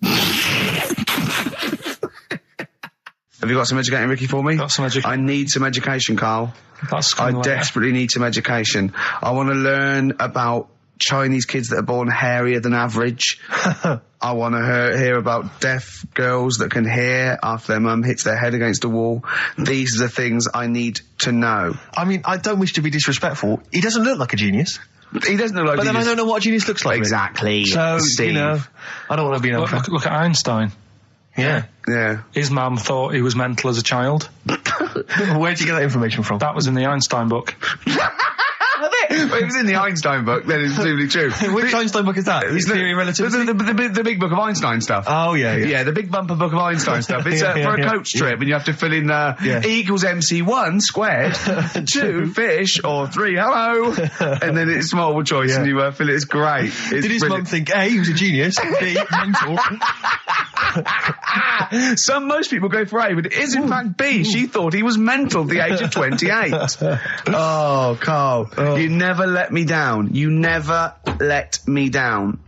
Have you got some educating, Ricky, for me? Got some education. I need some education, Carl. That's I kind of like- desperately need some education. I want to learn about Chinese kids that are born hairier than average. I want to hear about deaf girls that can hear after their mum hits their head against a wall. These are the things I need to know. I mean, I don't wish to be disrespectful. He doesn't look like a genius. He doesn't look like But then I genius. don't know what a genius looks like. Exactly. So, Steve. you know, I don't want to be an Look at Einstein. Yeah. Yeah. His mum thought he was mental as a child. Where'd you get that information from? That was in the Einstein book. Well, it was in the Einstein book, then it's presumably true. Which Einstein book is that? His Theory of Relativity? The big book of Einstein stuff. Oh, yeah. Yeah, the big bumper book of Einstein stuff. It's for a coach trip, and you have to fill in E equals MC1 squared, 2 fish, or 3 hello, and then it's multiple choice, and you fill it. It's great. It's Did his mum brilliant. think A, he was a genius, B, mental? Most people go for A, but it is in fact B. She thought he was mental at the age of 28. Oh, Carl, you never let me down. You never let me down.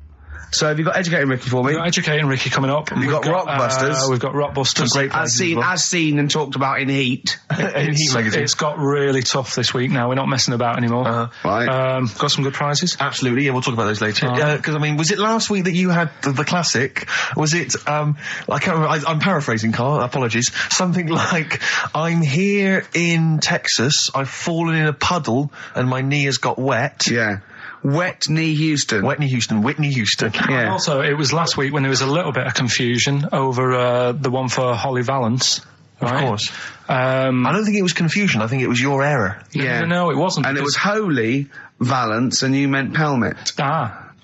So have you got Educating Ricky for me? We've got Educating Ricky coming up. We've got Rockbusters. We've got Rockbusters. Great As seen and talked about in Heat. In Heat magazine. It's got really tough this week now. We're not messing about anymore. Right. Got some good prizes. Absolutely, yeah, we'll talk about those later. Because, I mean, was it last week that you had the classic? Was it, I can't remember, I'm paraphrasing, Carl, apologies. Something like, I'm here in Texas, I've fallen in a puddle, and my knee has got wet. Yeah. Whitney Houston. Whitney Houston. And Yeah. also, it was last week when there was a little bit of confusion over the one for Holly Valance. Right? Of course. I don't think it was confusion, I think it was your error. Yeah. No, it wasn't. And it was because- Holy Valance, and you meant Pelmet.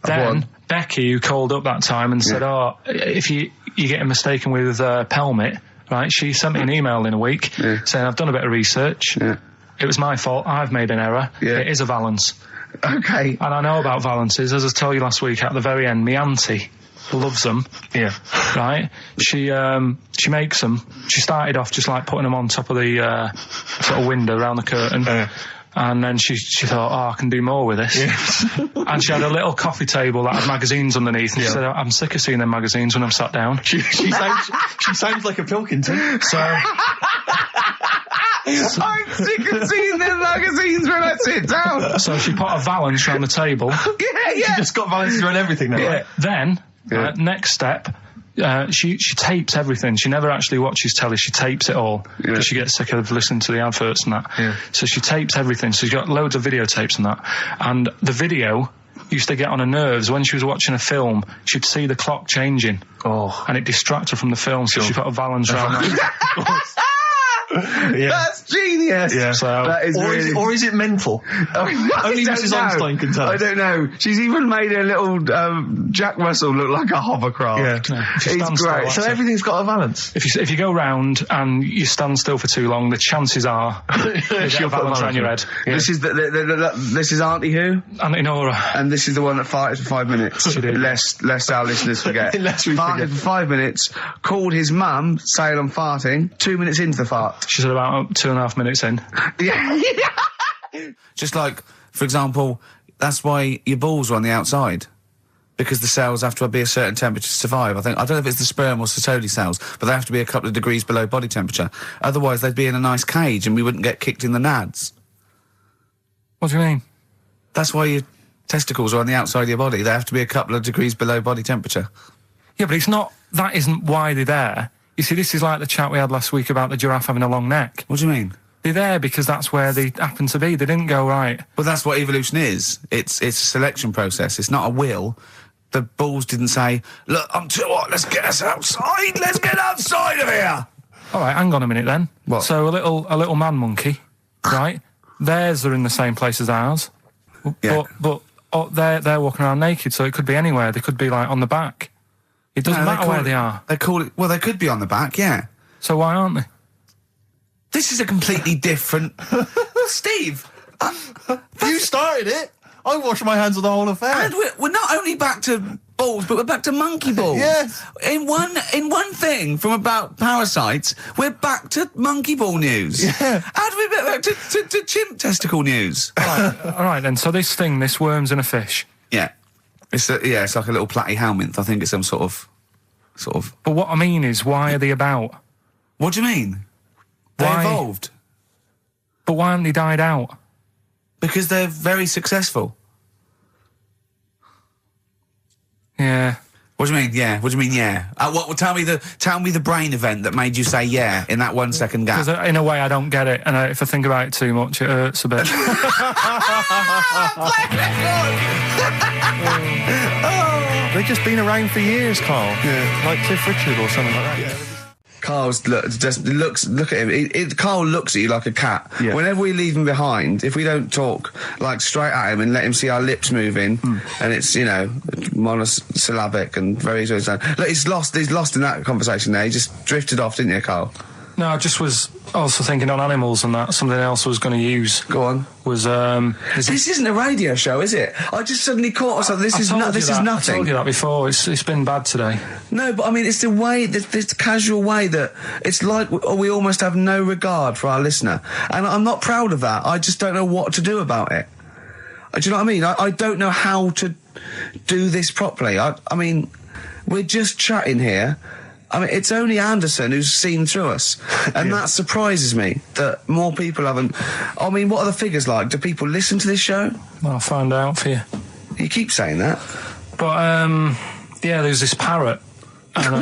Then One. Becky, who called up that time and said, if you get mistaken with Pelmet, right, she sent me an email in a week saying, I've done a bit of research. Yeah. It was my fault. I've made an error. Yeah. It is a Valance. Okay. And I know about Valances. As I told you last week at the very end, my auntie loves them. Yeah. Right? She makes them. She started off just like putting them on top of the sort of window around the curtain. And then she thought, I can do more with this. Yeah. And she had a little coffee table that had magazines underneath. And she said, I'm sick of seeing them magazines when I'm sat down. She sounds like a Pilkington. So I'm sick of seeing them magazines when I sit down. So she put a valance around the table. She just got valances around everything now. Yeah. Then, next step, she tapes everything. She never actually watches telly. She tapes it all because she gets sick of listening to the adverts and that. Yeah. So she tapes everything. So she's got loads of videotapes and that. And the video used to get on her nerves. When she was watching a film, she'd see the clock changing. Oh. And it distract her from the film. So she put a valance around that. Yeah. That's genius. Yeah. So, that is or is it mental? Only Mrs. Einstein can tell. I don't know. She's even made her little Jack Russell look like a hovercraft. Yeah. He's great. So everything's got a balance. If you go round and you stand still for too long, the chances are you get a balance around your head. Yeah. This is this is Auntie who? Auntie Nora. And this is the one that farted for 5 minutes. Lest our listeners forget. Lest we farted forget. for 5 minutes, called his mum, saying I'm farting, 2 minutes into the fart. She's about 2.5 minutes in. Yeah. Just like, for example, that's why your balls are on the outside. Because the cells have to be a certain temperature to survive. I don't know if it's the sperm or Sertoli cells, but they have to be a couple of degrees below body temperature. Otherwise, they'd be in a nice cage and we wouldn't get kicked in the nads. What do you mean? That's why your testicles are on the outside of your body. They have to be a couple of degrees below body temperature. Yeah, but that isn't why they're there. You see, this is like the chat we had last week about the giraffe having a long neck. What do you mean? They're there because that's where they happen to be. They didn't go, right. Well, that's what evolution is. It's a selection process. It's not a will. The balls didn't say, look, I'm too hot, let's get us outside, let's get outside of here! All right, hang on a minute then. What? So a little man monkey, right? Theirs are in the same place as ours. Yeah. But they're walking around naked, so it could be anywhere. They could be, like, on the back. It doesn't matter where they are. They call it... Well, they could be on the back, yeah. So why aren't they? This is a completely different... Steve! You started it. I wash my hands of the whole affair. And we're not only back to balls, but we're back to monkey balls. Yes. In one thing from about parasites, we're back to monkey ball news. Yeah. How do we get back to chimp testicle news? All right then. So this worm's in a fish. Yeah. It's like a little platyhelminth. I think it's some sort of. But what I mean is, why are they about? What do you mean? They Why? evolved. But why haven't they died out? Because they're very successful. Yeah. What do you mean? Yeah. What do you mean? Yeah. Tell me the brain event that made you say yeah in that 1 second gap. Because in a way I don't get it, and if I think about it too much, it hurts a bit. They've just been around for years, Carl. Yeah. Like Cliff Richard or something like that. Yeah. Carl's look at him. Carl looks at you like a cat. Yeah. Whenever we leave him behind, if we don't talk like straight at him and let him see our lips moving, and it's monosyllabic and very look, he's lost in that conversation there. He just drifted off, didn't you, Carl? No, I just was also thinking on animals and that. Something else I was going to use. Go on. Was this isn't a radio show, is it? I just suddenly caught myself. This is nothing. I told you that before. It's been bad today. No, but I mean, it's the way, this casual way that it's like we almost have no regard for our listener, and I'm not proud of that. I just don't know what to do about it. Do you know what I mean? I don't know how to do this properly. I mean, we're just chatting here. I mean, it's only Anderson who's seen through us, and that surprises me that more people haven't. I mean, what are the figures like? Do people listen to this show? Well, I'll find out for you. You keep saying that. But, there's this parrot, and,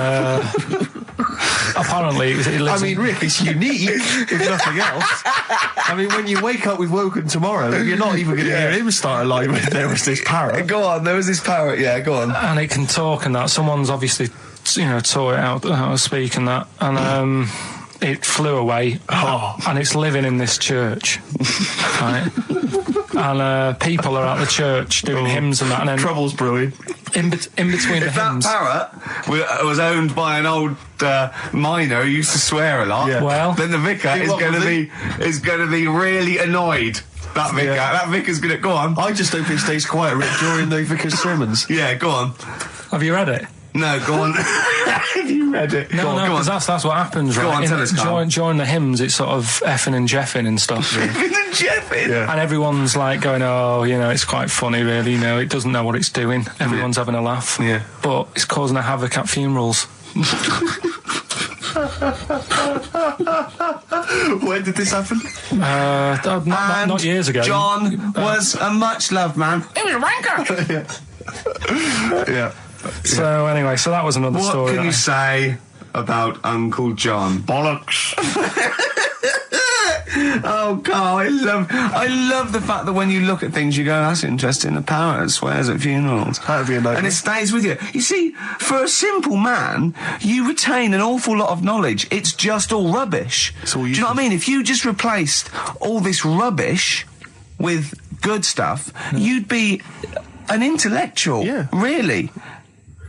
apparently it lives I mean, Rick, it's unique, if nothing else. I mean, when you wake up with Woken Tomorrow, you're not even going to hear him start a line with there was this parrot. Go on, there was this parrot, yeah, go on. And it can talk and that. Someone's obviously, taught it how to speak and that. And, it flew away, and it's living in this church, right? And people are at the church doing hymns and that, and then Trouble's brewing. in between the If that hymns. parrot was owned by an old miner who used to swear a lot, Yeah. Well, then the vicar is going to be really annoyed. That vicar, that vicar's going to go on. I just hope it stays quiet, Rick, during the vicar's sermons. Yeah, go on. have you read it? No, go on. Have you read it? No, because that's what happens, right? Go on, tell us, Carl. During the hymns, it's sort of effing and jeffing and stuff. And everyone's like going, oh, it's quite funny, really. It doesn't know what it's doing. Everyone's having a laugh. Yeah. But it's causing a havoc at funerals. When did this happen? Not years ago. John was a much-loved man. He was a wanker. Yeah. So anyway, that was another story. What can you say about Uncle John? Bollocks. Oh, Carl, I love the fact that when you look at things, you go, that's interesting. The parrot swears at funerals. That'd be a nightmare. And it stays with you. You see, for a simple man, you retain an awful lot of knowledge. It's just all rubbish. Do you know what I mean? If you just replaced all this rubbish with good stuff, you'd be an intellectual. Yeah. Really.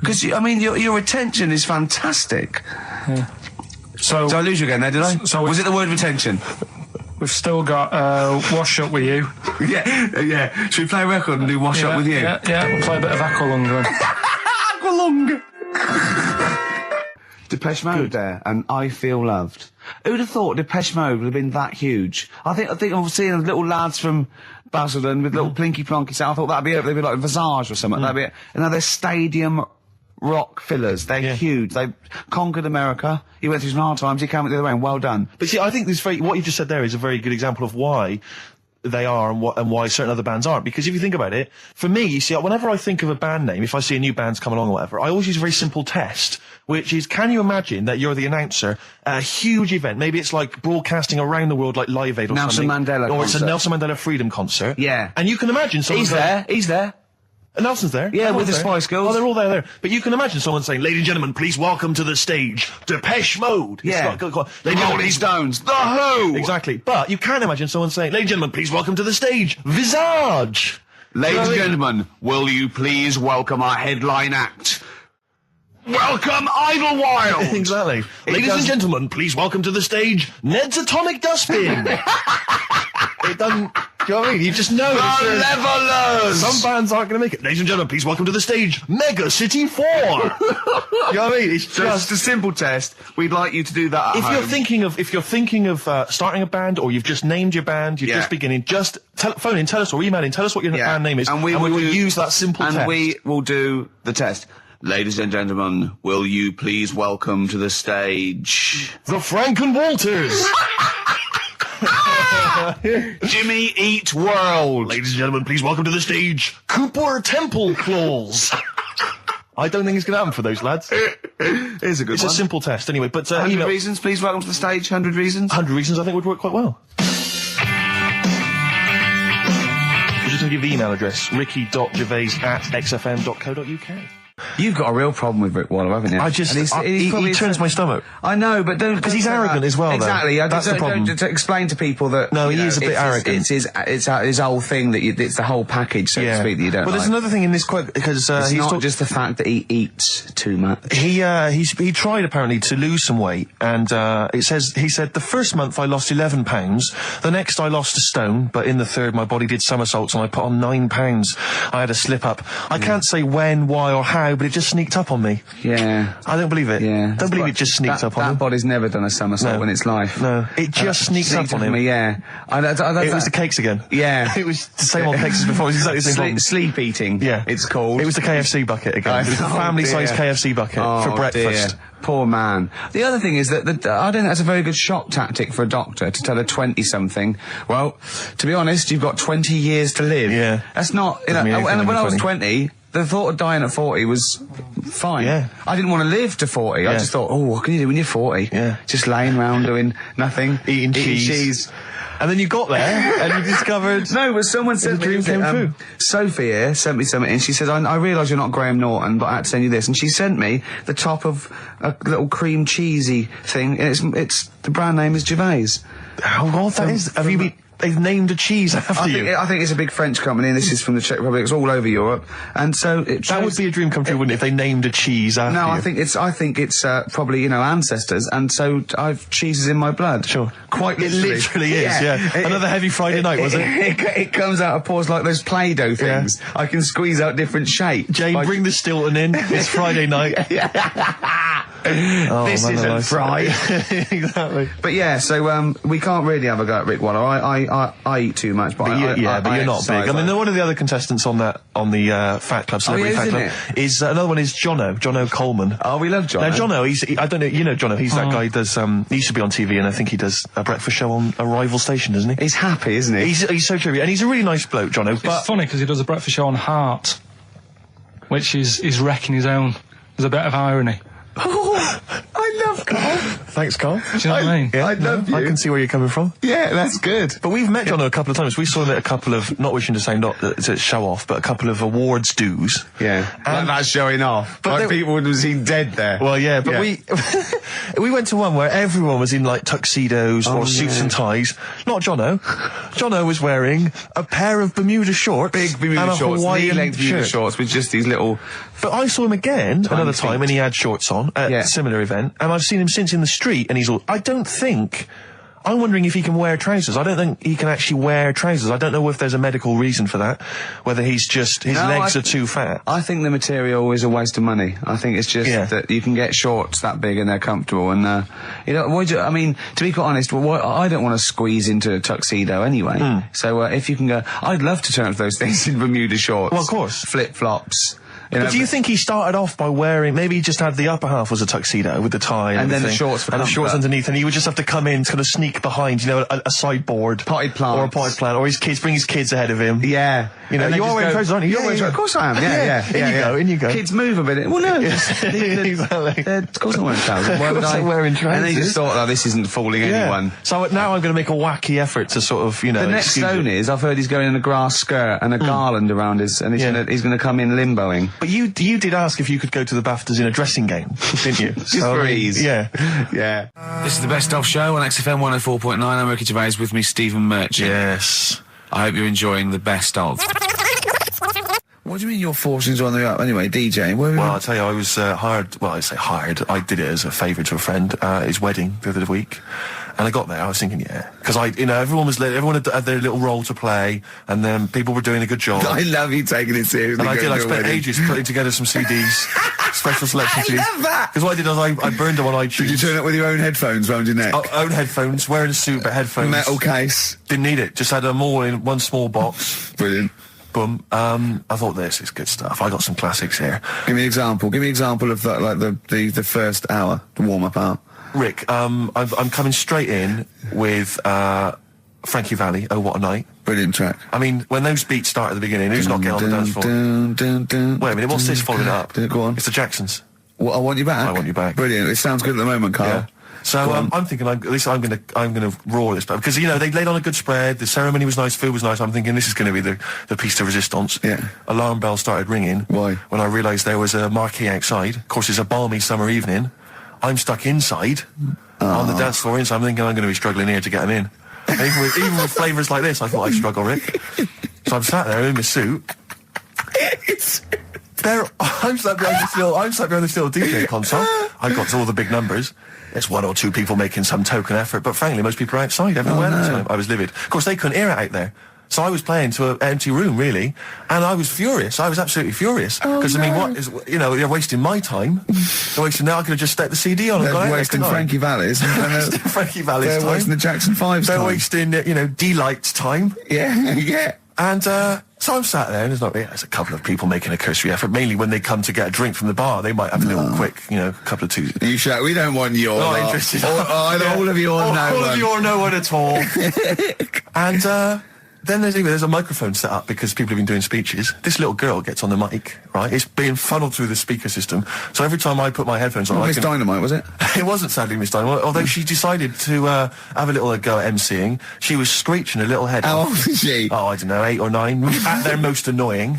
Because, your retention is fantastic. Yeah. So Did I lose you again there, did I? Was it the word retention? We've still got Wash Up With You. Yeah. Should we play a record and do Wash Up With You? Yeah, we'll play a bit of Aqualung then. Aqualung! Depeche Mode there, and I Feel Loved. Who'd have thought Depeche Mode would have been that huge? I think I'm seeing little lads from Basildon with little plinky plonky sound. I thought that'd be it. They'd be like Visage or something. That'd be it. And now they're stadium rock fillers. They're huge. They conquered America. He went through some hard times. He came out the other way, and well done. But see, I think what you just said there is a very good example of why they are and why certain other bands aren't. Because if you think about it, for me, you see, whenever I think of a band name, if I see a new band's come along or whatever, I always use a very simple test, which is, can you imagine that you're the announcer at a huge event? Maybe it's like broadcasting around the world, like Live Aid or Nelson something. Mandela or it's a concert. Nelson Mandela Freedom concert. Yeah. And you can imagine someone He's there. Nelson's there. Yeah, Everyone's with the there. Spice Girls. Oh, they're all there. But you can imagine someone saying, ladies and gentlemen, please welcome to the stage, Depeche Mode. Yeah. Rolling Stones. The Who. Exactly. But you can imagine someone saying, ladies and gentlemen, please welcome to the stage, Visage. Ladies and gentlemen, will you please welcome our headline act? Welcome Idlewild! Exactly. Ladies and gentlemen, please welcome to the stage, Ned's Atomic Dustbin. It doesn't... Do you know what I mean? You just know. The Levelers! Some bands aren't going to make it. Ladies and gentlemen, please welcome to the stage, Mega City 4. You know what I mean? It's just a simple test. We'd like you to do that at if home. you're thinking of starting a band, or you've just named your band, you're just beginning, just phone in, tell us, or email in, tell us what your band name is, and we will use that simple test. And we will do the test. Ladies and gentlemen, will you please welcome to the stage... the Franken Walters! Jimmy Eat World! Ladies and gentlemen, please welcome to the stage, Cooper Temple Claws! I don't think it's going to happen for those lads. Here's a good It's one. a simple test anyway, but... 100 reasons, please welcome to the stage, 100 reasons. 100 reasons I think would work quite well. I'm just going to give the email address, ricky.gervais@xfm.co.uk. You've got a real problem with Rick Waller, haven't you? He turns my stomach. I know, but don't... Because he's arrogant as well, though. Exactly. That's the problem. To explain to people that... No, he is a bit arrogant. It's his whole thing, it's the whole package, so to speak, that you don't But there's another thing in this quote, because it's not just the fact that he eats too much. He tried apparently to lose some weight, and he said the first month I lost 11 pounds, the next I lost a stone, but in the third my body did somersaults and I put on 9 pounds. I had a slip up. I can't say when, why or how, but it just sneaked up on me. Yeah. I don't believe it. Yeah. Don't believe it just sneaked up on me. That body's never done a somersault in its life. No. It just sneaked up on him. Me, yeah. It was the cakes again. Yeah. It was the same old cakes as before. It was exactly the same problem. Sleep eating. Yeah. It's called. It was the KFC bucket again. It was the family-sized KFC bucket for breakfast. Dear. Poor man. The other thing is that I don't think that's a very good shock tactic for a doctor to tell a 20-something, well, to be honest, you've got 20 years to live. Yeah. That's not... and when I was 20... The thought of dying at 40 was fine. Yeah. I didn't want to live to 40. I just thought, what can you do when you're 40? Yeah. Just laying around doing nothing. Eating cheese. And then you got there and you discovered... No, but someone said... The dream came true. Sophie here sent me something and she says, I realise you're not Graham Norton, but I had to send you this. And she sent me the top of a little cream cheesy thing. And it's the brand name is Gervais. Oh, God, that is... Have you been... they've named a cheese after you. I think it's a big French company, and this is from the Czech Republic. It's all over Europe, and so That would be a dream come true, wouldn't it, if they named a cheese after you? No, I think it's probably ancestors, and so I've cheeses in my blood. Sure. Quite It literally. literally is, yeah. Another heavy Friday night, was it? It comes out of pores like those Play-Doh things. I can squeeze out different shapes. Jane, bring the Stilton in. It's Friday night. This man isn't alive. fried. Exactly. But yeah, so we can't really have a go at Rick Waller. I eat too much, but But you're not exercise. big. I mean, one of the other contestants on the Fat Club, Celebrity he is, Fat isn't Club, is another one is Jono Coleman. Oh, we love John. Now, Jono, I don't know, you know Jono, he's that guy who does, he used to be on TV, and I think he does a breakfast show on a rival station, doesn't he? He's happy, isn't he? He's so true, and he's a really nice bloke, Jono, It's but... funny because he does a breakfast show on Heart, which is wrecking his own. There's a bit of irony. I love Carl. Thanks, Carl. Do you know what I mean? Yeah, I love you. I can see where you're coming from. Yeah, that's good. But we've met Jono a couple of times. We saw him at a couple of, not wishing to say not to show off, but a couple of awards dues. Yeah, And- that's showing off. But Like they- people would have seen dead there. Well, yeah, but we went to one where everyone was in like tuxedos or suits and ties. Not Jono. Jono was wearing a pair of Bermuda shorts, Big Bermuda and a shorts, Hawaiian knee-length Bermuda shirt. shorts with just these little. But I saw him again another feet. time when he had shorts on at Yeah. a similar event, and I've seen him since in the street, and he's all. I'm wondering if he can wear trousers. I don't think he can actually wear trousers. I don't know if there's a medical reason for that. Whether he's just his No, legs I- are too fat. I think the material is a waste of money. I think it's just Yeah. that you can get shorts that big and they're comfortable. And I mean, to be quite honest, I don't want to squeeze into a tuxedo anyway. So if you can go, I'd love to turn up those things in Bermuda shorts. Well, of course. Flip flops. But do you think he started off by wearing, maybe he just had the upper half was a tuxedo with the tie And then the everything, shorts for and the shorts comfort. underneath, and he would just have to come in, kind of sneak behind, a sideboard. Potted plants. Or a potted plant, or bring his kids ahead of him. Yeah. You know, And they you are just wearing go- trousers, aren't you? You're Yeah, wearing yeah, of course I am. Yeah. In you go. Kids move a bit. Well, no. Exactly. Of course I'm wearing trousers. Why would Of course I? I'm wearing And they just trousers. thought, this isn't fooling anyone. So now I'm going to make a wacky effort to sort of, The next excuse stone it. is, I've heard he's going in a grass skirt and a garland around and he's going to come in limboing. But you did ask if you could go to the BAFTAs in a dressing gown, didn't you? Just for ease. Yeah. Yeah. This is the Best Of Show on XFM 104.9. I'm Ricky Gervais, with me Stephen Merchant. Yes. I hope you're enjoying the Best Of. What do you mean your fortunes are on the up anyway, DJing? Well, I'll tell you, I was hired. Well, I say hired. I did it as a favour to a friend. His wedding the other week, and I got there. I was thinking, because everyone had their little role to play, and then people were doing a good job. I love you taking it seriously. And I did. I going to a spent wedding. ages putting together some CDs, special selection CDs. love that. Because what I did was I burned them on iTunes. Did you turn up with your own headphones round your neck? Own headphones, wearing a suit, but headphones. Metal case. Didn't need it. Just had them all in one small box. Brilliant. Boom. I thought this is good stuff. I got some classics here. Give me an example. Give me an example of that, like the first hour, the warm-up hour. Rick, I'm coming straight in with Frankie Valli, Oh What a Night. Brilliant track. I mean, when those beats start at the beginning, who's not getting on the dance floor? Wait a minute, what's this following up? Go on. It's the Jacksons. Well, I Want You Back? I Want You Back. Brilliant. It sounds good at the moment, Carl. Yeah. So I'm thinking, at least I'm gonna roar this, because they laid on a good spread. The ceremony was nice, food was nice. I'm thinking this is going to be the piece de resistance. Yeah. Alarm bell started ringing. Why? When I realised there was a marquee outside. Of course, it's a balmy summer evening. I'm stuck inside on the dance floor, so I'm thinking I'm going to be struggling here to get them in. And even with flavours like this, I thought I'd struggle, Rick. So I'm sat there in my suit. I'm sat behind this little DJ console. I got to all the big numbers. There's one or two people making some token effort, but frankly, most people are outside everywhere. no. I was livid. Of course, they couldn't hear it out there. So I was playing to an empty room, really, and I was furious. I was absolutely furious. Because, I mean, what is, they're wasting my time. They're wasting, now I could have just stuck the CD on and They're gone out, wasting couldn't I? Frankie Valli's. Wasting Frankie Valli's They're time. wasting the Jackson 5's They're time. wasting, Delight's time. Yeah, yeah. And so I'm sat there, and there's a couple of people making a cursory effort. Mainly when they come to get a drink from the bar, they might have a little quick, couple of twos. You shout, we don't want your Not lot. interested. All of you or no All one. of you or no one at all. And then there's a microphone set up because people have been doing speeches. This little girl gets on the mic, right? It's being funneled through the speaker system. So every time I put my headphones on, Miss Dynamite, was it? It wasn't sadly Miss Dynamite, although she decided to have a little go at MCing. She was screeching her little head How off. old is she? Oh, I don't know, 8 or 9. At their most annoying.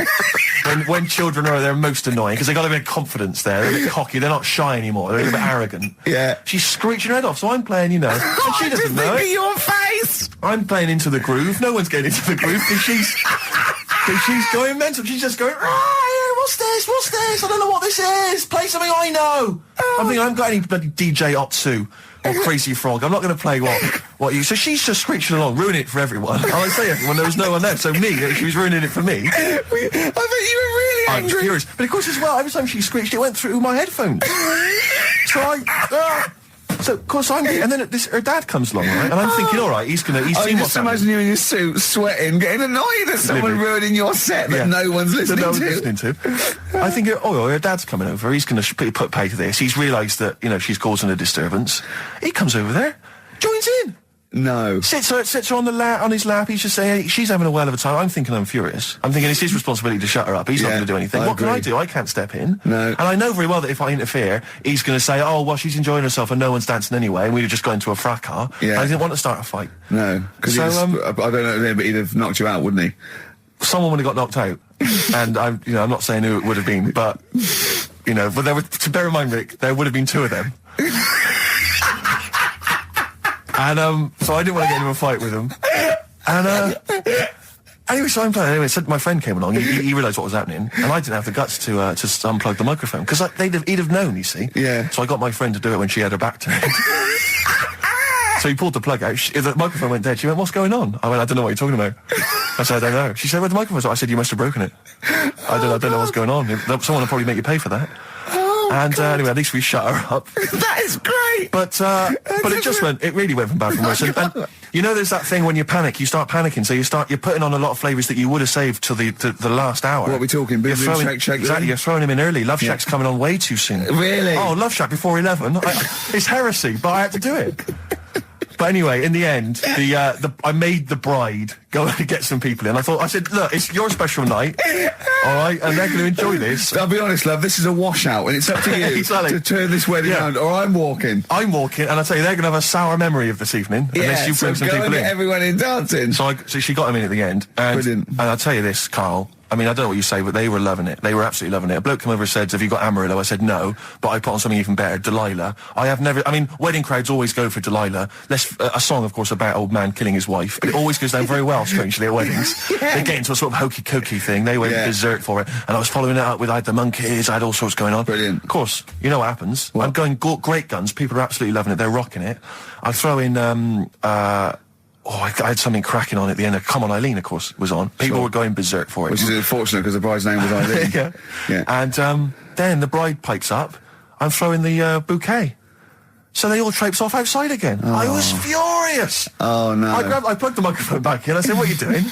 when children are at their most annoying, because they got a bit of confidence there. They're a bit cocky. They're not shy anymore. They're a bit arrogant. Yeah. She's screeching her head off, so I'm playing, and she doesn't know it. your face! I'm playing into the groove. No one's getting into the groove because she's going mental. She's just going, what's this? What's this? I don't know what this is. Play something I know. I think I haven't got any bloody DJ Otsu or Crazy Frog. I'm not going to play what you... So she's just screeching along, ruining it for everyone. I say everyone, there was no one there. So me, she was ruining it for me. I bet you were really I angry. was furious. But of course as well, every time she screeched, it went through my headphones. So, of course, and then her dad comes along, right? And I'm thinking, all right, he's seen what's just happening. imagine you in your suit, sweating, getting annoyed at someone ruining your set that no one's listening to. I think, her dad's coming over. He's going to put pay to this. He's realised that, she's causing a disturbance. He comes over there, joins in. No. Sits her on his lap. He's just saying, she's having a whale of a time. I'm thinking I'm furious. I'm thinking it's his responsibility to shut her up. He's not going to do anything. What can I do? I can't step in. No. And I know very well that if I interfere, he's going to say, oh, well, she's enjoying herself and no one's dancing anyway, and we'd have just got into a fracas. Yeah. I didn't want to start a fight. No. Because I don't know, but he'd have knocked you out, wouldn't he? Someone would have got knocked out. And I'm not saying who it would have been, but, but there were, to bear in mind, Rick, there would have been two of them. And, so I didn't want to get into a fight with him. And, anyway, so I'm playing. Anyway, so my friend came along. He realised what was happening, and I didn't have the guts to unplug the microphone because he'd have known. You see. Yeah. So I got my friend to do it when she had her back turned. So he pulled the plug out. The microphone went dead. She went, "What's going on?" I went, "I don't know what you're talking about." I said, "I don't know." She said, "Where's the microphone?" I said, "You must have broken it." I don't know what's going on. Someone will probably make you pay for that. Anyway, at least we shut her up. That is great. But it really went from bad from worse. And there's that thing when you panic, you start panicking, so you're putting on a lot of flavours that you would have saved till the last hour. What are we talking? Boom, boom, shake, shake. Exactly, you're throwing them in early. Love Shack's coming on way too soon. Really? Oh, Love Shack before 11. It's heresy, but I had to do it. But anyway, in the end, I made the bride go and get some people in. I said, look, it's your special night, all right, and they're going to enjoy this. I'll be honest, love, this is a washout, and it's up to you Exactly. to turn this wedding around, or I'm walking. And I tell you, they're going to have a sour memory of this evening, unless you bring some people and in. Get everyone in dancing. So she got him in at the end. Brilliant. And I'll tell you this, Carl. I mean, I don't know what you say, but they were loving it. They were absolutely loving it. A bloke came over and said, "Have you got Amarillo?" I said, "No," but I put on something even better, Delilah. Wedding crowds always go for Delilah. A song, of course, about old man killing his wife. But it always goes down very well, strangely, at weddings. They get into a sort of hokey-cokey thing. They went berserk for it. And I was following it up with, I had the monkeys, I had all sorts going on. Brilliant. Of course, you know what happens. What? I'm going great guns. People are absolutely loving it. They're rocking it. I throw in, I had something cracking on at the end. Come On Eileen, of course, was on. People were going berserk for it. Which is unfortunate because the bride's name was Eileen. Yeah. And then the bride pipes up. I'm throwing the bouquet. So they all traipse off outside again. Oh. I was furious. Oh, no. I plugged the microphone back in. I said, "What are you doing?"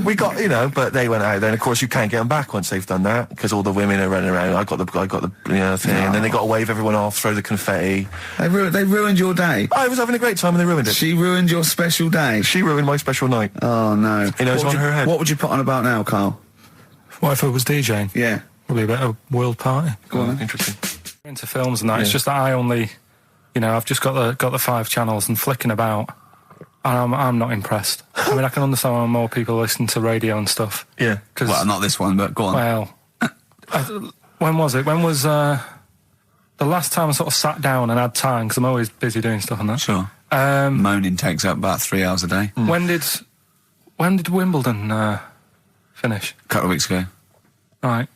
We got, but they went out. Then, of course, you can't get them back once they've done that because all the women are running around. I got the thing. And then they got to wave everyone off, throw the confetti. They ruined your day. I was having a great time and they ruined it. She ruined your special day. She ruined my special night. Oh, no. It's on her head. What would you put on about now, Carl? What if I was DJing? Yeah. Probably about a world party. Go on then. Interesting. Into films and that. It's just that I only, I've just got the 5 channels and flicking about, and I'm not impressed. I mean, I can understand why more people listen to radio and stuff. Yeah. Well, not this one, but go on. Well, when was it? When was the last time I sort of sat down and had time? Because I'm always busy doing stuff and that. Sure. Moaning takes up about 3 hours a day. When did Wimbledon finish? A couple of weeks ago. Right.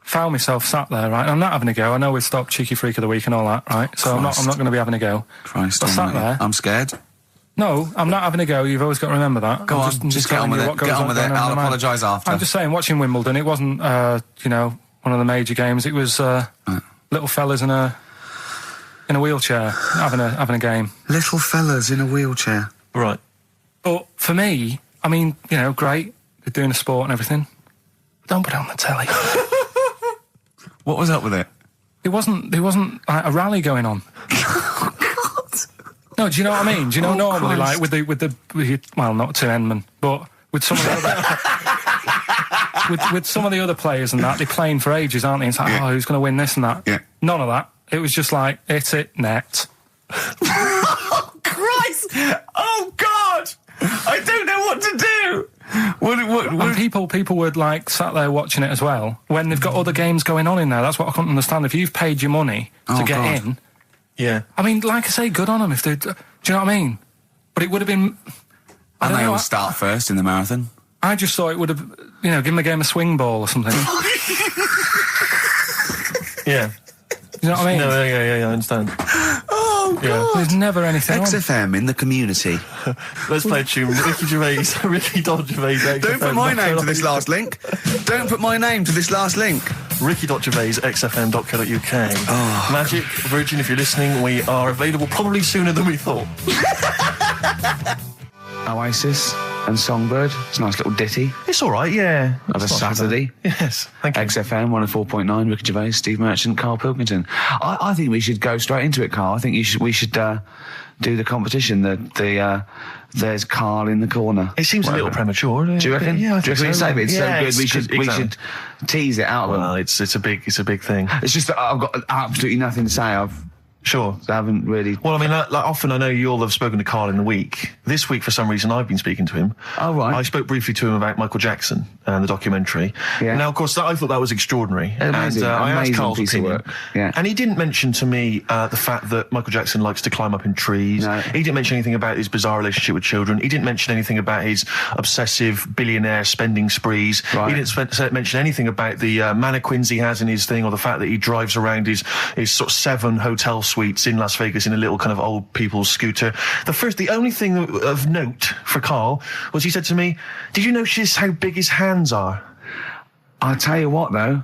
Found myself sat there, right? I'm not having a go. I know we've stopped Cheeky Freak of the Week and all that, right? So I'm not going to be having a go. Christ, I sat there. I'm scared. No, I'm not having a go. You've always got to remember that. Go on, just get on with it. Get on with it. I'll apologise after. I'm just saying, watching Wimbledon, it wasn't, one of the major games. It was little fellas in a wheelchair having a game. Little fellas in a wheelchair. Right. But for me, I mean, great. They're doing a sport and everything. Don't put it on the telly. What was up with it? There wasn't like a rally going on. No, do you know what I mean? Do you know normally, Christ. like with the well, not Tim Henman, but with some of the other with some of the other players and that, they're playing for ages, aren't they? It's like, who's going to win this and that? Yeah. None of that. It was just like, hit it, net. Oh, Christ! Oh, God! I don't know what to do! And people were like sat there watching it as well when they've got other games going on in there. That's what I couldn't understand. If you've paid your money to get in, yeah. I mean, like I say, good on them. If they, do you know what I mean? But it would have been And they know, always start first in the marathon. I just thought it would have, give him a game of swing ball or something. Yeah. You know what I mean? No, yeah, I understand. Oh, God. Yeah. There's never anything on. XFM in the community. Let's play a tune. Ricky Gervais, Ricky.Gervais. Don't put my name to this last link. Don't put my name to this last link. Ricky.Gervais, XFM.co.uk. Oh. Magic, Virgin, if you're listening, we are available probably sooner than we thought. Oasis and Songbird. It's a nice little ditty It's all right, yeah. of a It's not so Saturday. bad. Yes, thank you. XFM 104.9, Ricky Gervais, Steve Merchant, Karl Pilkington. I think we should go straight into it, Karl. I think we should do the competition. There's Karl in the corner. It seems a little premature. Do you reckon? Yeah, I Do you think reckon so. it's so Yeah, good? We should tease it out of them. Well, it's a big thing. It's just that I've got absolutely nothing to say. Sure. I haven't really. Well, I mean, like often I know you all have spoken to Karl in the week. This week, for some reason, I've been speaking to him. Oh, right. I spoke briefly to him about Michael Jackson and the documentary. Yeah. Now, of course, I thought that was extraordinary. Amazing, and I asked amazing Karl's piece of opinion. work. Yeah. And he didn't mention to me the fact that Michael Jackson likes to climb up in trees. No. He didn't mention anything about his bizarre relationship with children. He didn't mention anything about his obsessive billionaire spending sprees. Right. He didn't mention anything about the mannequins he has in his thing, or the fact that he drives around his sort of 7 hotel suites in Las Vegas in a little kind of old people's scooter. The only thing of note for Karl was he said to me, "Did you notice how big his hands are?" I'll tell you what, though,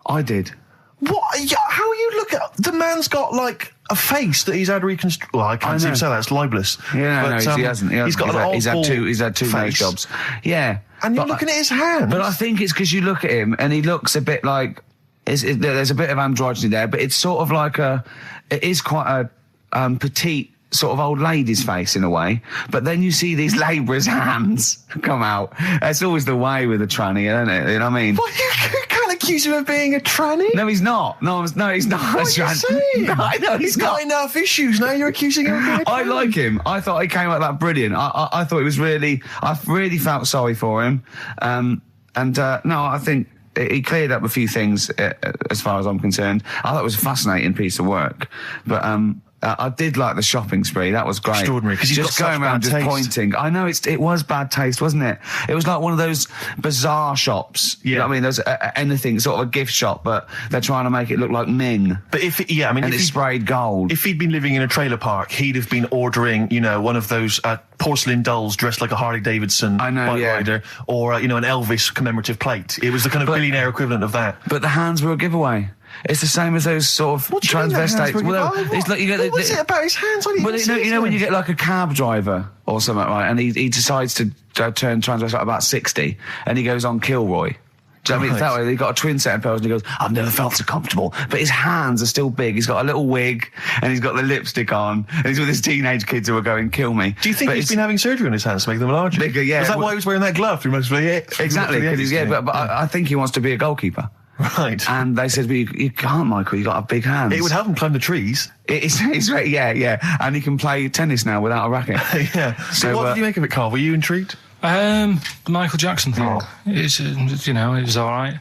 I did. What? Yeah, how are you looking? The man's got like a face that he's had reconstructed. Well, I can't know. say that's libelous. Yeah, but, he hasn't. He's got an odd he's had two nose face. jobs. Yeah, And you're but looking at his hands. But I think it's because you look at him and he looks a bit like there's a bit of androgyny there, but it's sort of like it is quite a petite sort of old lady's face in a way. But then you see these labourers' hands come out. That's always the way with a tranny, isn't it? You know what I mean? Well, you can't accuse him of being a tranny. No, he's not. No, he's not. What are you saying? No, I know He's got enough issues. Now you're accusing him of being a tranny. I like him. I thought he came out that brilliant. I thought it was really. I really felt sorry for him. No, I think he cleared up a few things as far as I'm concerned. I thought it was a fascinating piece of work, but I did like the shopping spree. That was great. Extraordinary, because he's just got going such around bad just taste. pointing. I know it was bad taste, wasn't it? It was like one of those bizarre shops. You know what I mean? There's anything, sort of a gift shop, but they're trying to make it look like Ming. But if it's sprayed gold. If he'd been living in a trailer park, he'd have been ordering, one of those porcelain dolls dressed like a Harley Davidson bike rider, or an Elvis commemorative plate. It was the kind of billionaire equivalent of that. But the hands were a giveaway. It's the same as those sort of transvestites. It's like you get. What's it about his hands? You know when you get like a cab driver or something, right? And he decides to turn transvestite about 60, and he goes on Kilroy. Do you know what I mean? That way, he got a twin set of pearls, and he goes, "I've never felt so comfortable." But his hands are still big. He's got a little wig, and he's got the lipstick on, and he's with his teenage kids who are going, "Kill me." Do you think he's been having surgery on his hands to make them larger? Bigger, yeah. Is that why he was wearing that glove through most of the Exactly, but I think he wants to be a goalkeeper. Right. And they said, well, you can't, Michael, you got a big hands. It would help him climb the trees. It's right, yeah. And he can play tennis now without a racket. Yeah. So what did you make of it, Karl? Were you intrigued? The Michael Jackson thing. It was all right.